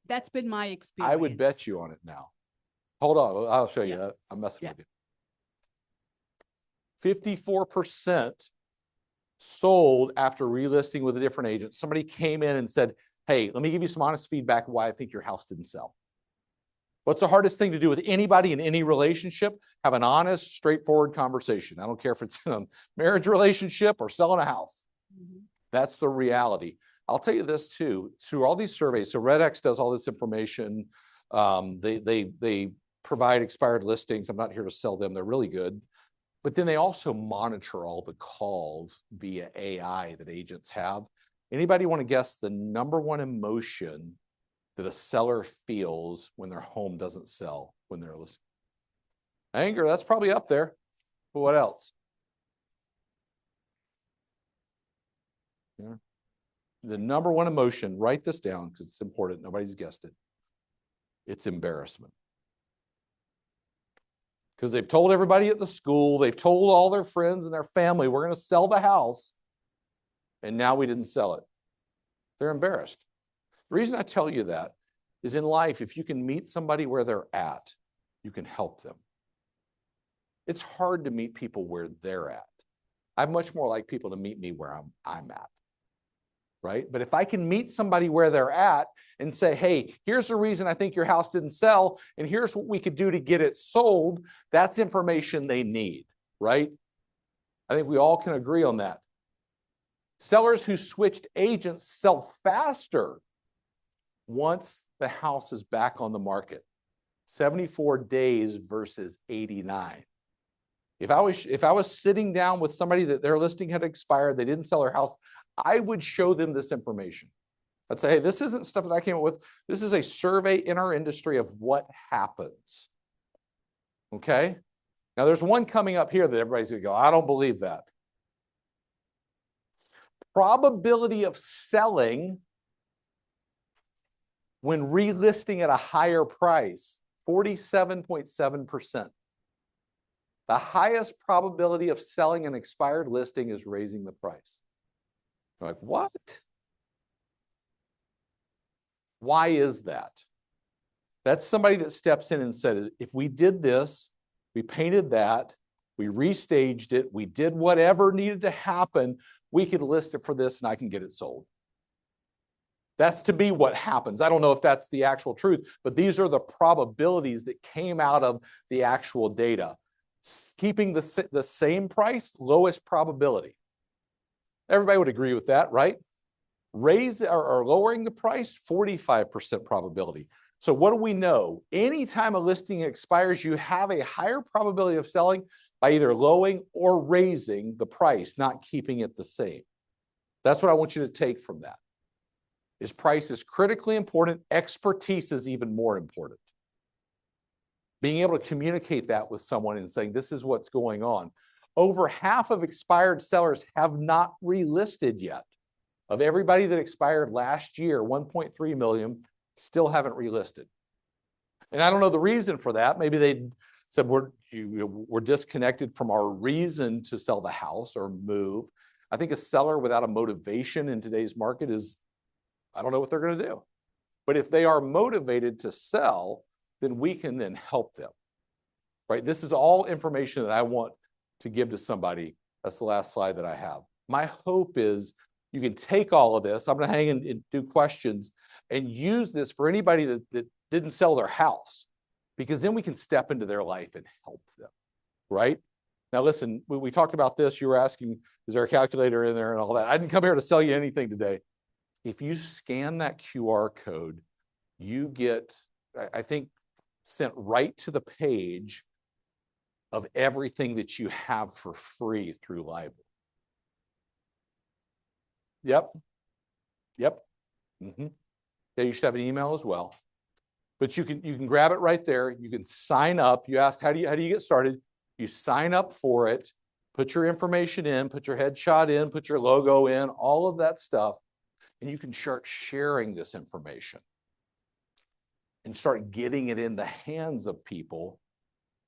that's been my experience. I would bet you on it now. Hold on, I'll show you. Yeah. I'm messing Yeah. with you. 54% sold after relisting with a different agent. Somebody came in and said, hey, let me give you some honest feedback why I think your house didn't sell. What's the hardest thing to do with anybody in any relationship? Have an honest, straightforward conversation. I don't care if it's in a marriage relationship or selling a house. Mhm. That's the reality. I'll tell you this too, through all these surveys, so RedX does all this information. They provide expired listings. I'm not here to sell them. They're really good. But then they also monitor all the calls via AI that agents have. Anybody want to guess the number one emotion that a seller feels when their home doesn't sell when they're listing? Anger, that's probably up there. But what else? Yeah. The number one emotion, write this down because it's important. Nobody's guessed it. It's embarrassment. Because they've told everybody at the school, they've told all their friends and their family, we're going to sell the house. And now we didn't sell it. They're embarrassed. The reason I tell you that is in life, if you can meet somebody where they're at, you can help them. It's hard to meet people where they're at. I'd much more like people to meet me where I'm at. Right? But if I can meet somebody where they're at and say, hey, here's the reason I think your house didn't sell, and here's what we could do to get it sold, that's information they need, right? I think we all can agree on that. Sellers who switched agents sell faster once the house is back on the market. 74 days versus 89. If I was sitting down with somebody that their listing had expired, they didn't sell their house, I would show them this information. I'd say, hey, this isn't stuff that I came up with. This is a survey in our industry of what happens. Okay? Now there's one coming up here that everybody's gonna go, I don't believe that. Probability of selling when relisting at a higher price, 47.7%. The highest probability of selling an expired listing is raising the price. You're like, what? Why is that? That's somebody that steps in and said, if we did this, we painted that, we restaged it, we did whatever needed to happen, we could list it for this and I can get it sold. That's to be what happens. I don't know if that's the actual truth, but these are the probabilities that came out of the actual data. Keeping the same price, lowest probability. Everybody would agree with that, right? Raise or lowering the price, 45% probability. So what do we know? Anytime a listing expires, you have a higher probability of selling by either lowering or raising the price, not keeping it the same. That's what I want you to take from that. Is price is critically important. Expertise is even more important. Being able to communicate that with someone and saying, this is what's going on. Over half of expired sellers have not relisted yet. Of everybody that expired last year, 1.3 million still haven't relisted. And I don't know the reason for that. Maybe they said we're disconnected from our reason to sell the house or move. I think a seller without a motivation in today's market is, I don't know what they're going to do. But if they are motivated to sell, then we can then help them, right? This is all information that I want to give to somebody. That's the last slide that I have. My hope is you can take all of this. I'm going to hang and do questions and use this for anybody that didn't sell their house, because then we can step into their life and help them, right? Now, listen, we talked about this. You were asking, is there a calculator in there and all that? I didn't come here to sell you anything today. If you scan that QR code, you get, I think, sent right to the page of everything that you have for free through LIBOR. Yep. Yep. Yeah, you should have an email as well. But you can grab it right there. You can sign up. You asked, how do you get started? You sign up for it, put your information in, put your headshot in, put your logo in, all of that stuff, and you can start sharing this information and start getting it in the hands of people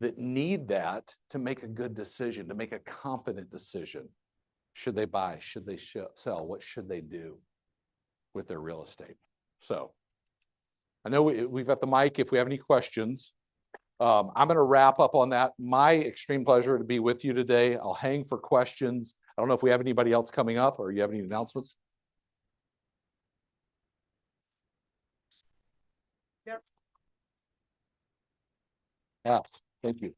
that need that to make a good decision, to make a confident decision. Should they buy? Should they sell? What should they do with their real estate? So I know we've got the mic if we have any questions. I'm going to wrap up on that. My extreme pleasure to be with you today. I'll hang for questions. I don't know if we have anybody else coming up or you have any announcements. Yep. Yeah, thank you.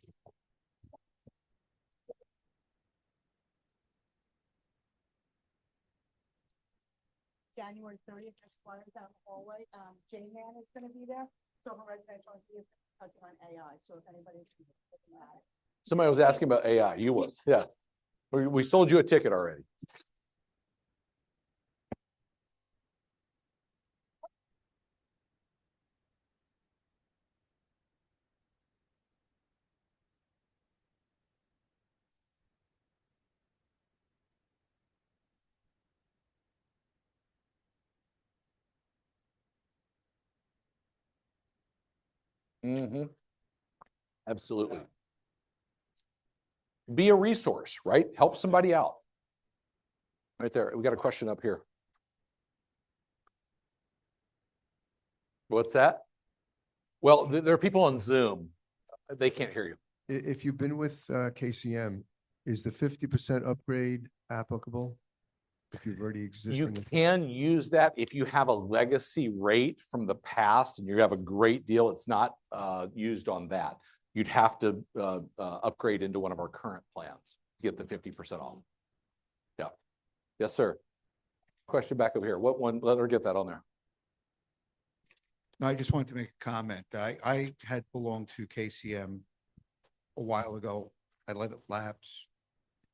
January 30th, just flyers down the hallway. J-Man is gonna be there. So her residential is touching on AI. So if anybody's looking at it. Somebody was asking about AI. You would, yeah. We sold you a ticket already. Absolutely. Be a resource, right? Help somebody out. Right there. We got a question up here. What's that? Well, there are people on Zoom. They can't hear you. If you've been with KCM, is the 50% upgrade applicable? If you've already You existing. can use that if you have a legacy rate from the past and you have a great deal. It's not used on that. You'd have to upgrade into one of our current plans to get the 50% off. Yeah. Yes, sir. Question back over here. What one? Let her get that on there. No, I just wanted to make a comment. I had belonged to KCM a while ago. I let it lapse.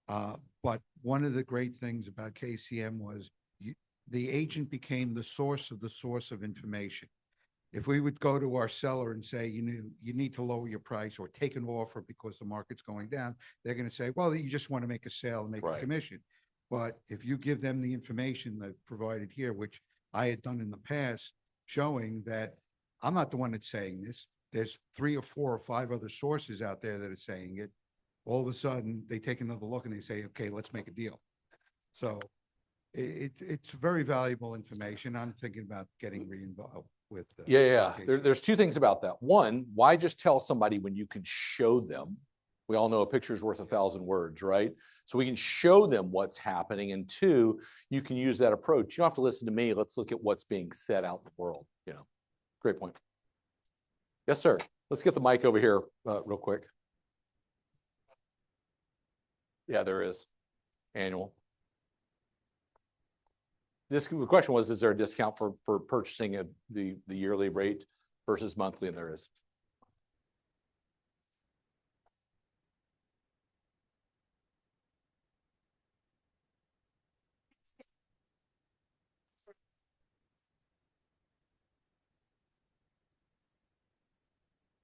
But one of the great things about KCM was the agent became the source of information. If we would go to our seller and say, you need to lower your price or take an offer because the market's going down, they're going to say, well, you just want to make a sale and make a commission. But if you give them the information that provided here, which I had done in the past, showing that I'm not the one that's saying this, there's 3 or 4 or 5 other sources out there that are saying it. All of a sudden, they take another look and they say, okay, let's make a deal. So it's very valuable information. I'm thinking about getting re-involved with. There's 2 things about that. One, why just tell somebody when you can show them? We all know a picture is worth 1,000 words, right? So we can show them what's happening. And 2, you can use that approach. You don't have to listen to me. Let's look at what's being said out in the world. Great point. Yes, sir. Let's get the mic over here real quick. Yeah, there is annual. The question was, is there a discount for purchasing at the yearly rate versus monthly? And there is.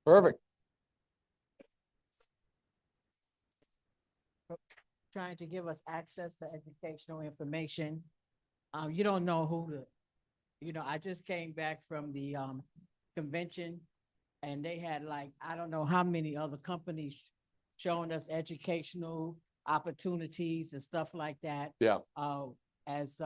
Perfect. Trying to give us access to educational information. You don't know who to, I just came back from the convention and they had like, I don't know how many other companies showing us educational opportunities and stuff like that. Yeah. As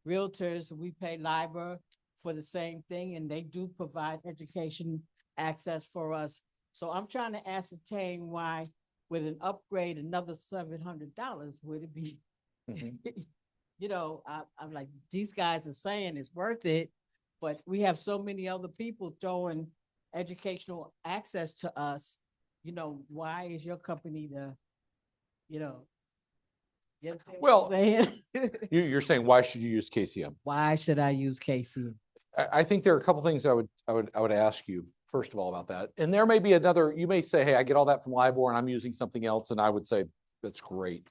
realtors, we pay LIBOR for the same thing and they do provide education access for us. So I'm trying to ascertain why with an upgrade, another $700, would it be, I'm like, these guys are saying it's worth it, but we have so many other people throwing educational access to us. Why is your company well, you're saying, why should you use KCM? Why should I use KCM? I think there are a couple things I would ask you. first of all, about that. And there may be another, you may say, hey, I get all that from LIBOR and I'm using something else. And I would say, that's great.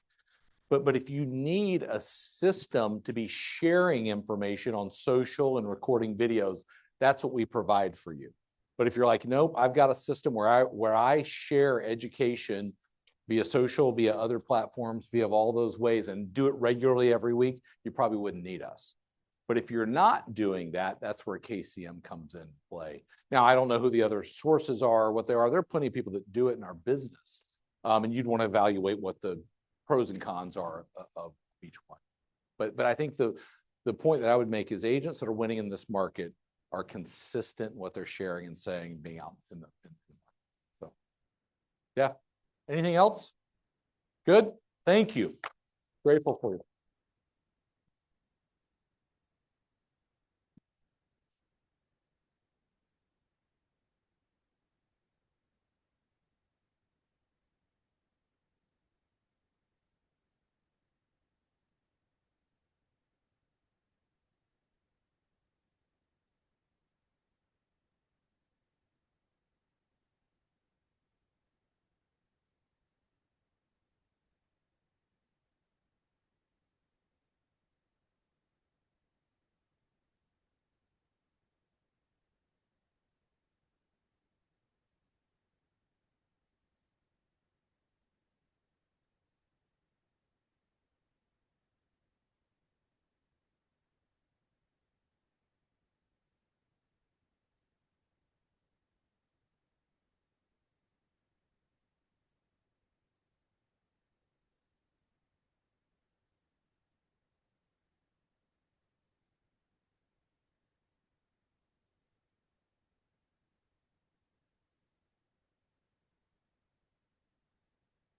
But if you need a system to be sharing information on social and recording videos, that's what we provide for you. But if you're like, nope, I've got a system where I share education via social, via other platforms, via all those ways, and do it regularly every week, you probably wouldn't need us. But if you're not doing that, that's where KCM comes in play. Now, I don't know who the other sources are, what they are. There are plenty of people that do it in our business. And you'd want to evaluate what the pros and cons are of each one. But I think the point that I would make is agents that are winning in this market are consistent in what they're sharing and saying, being out in the market. So, yeah. Anything else? Good. Thank you. Grateful for you.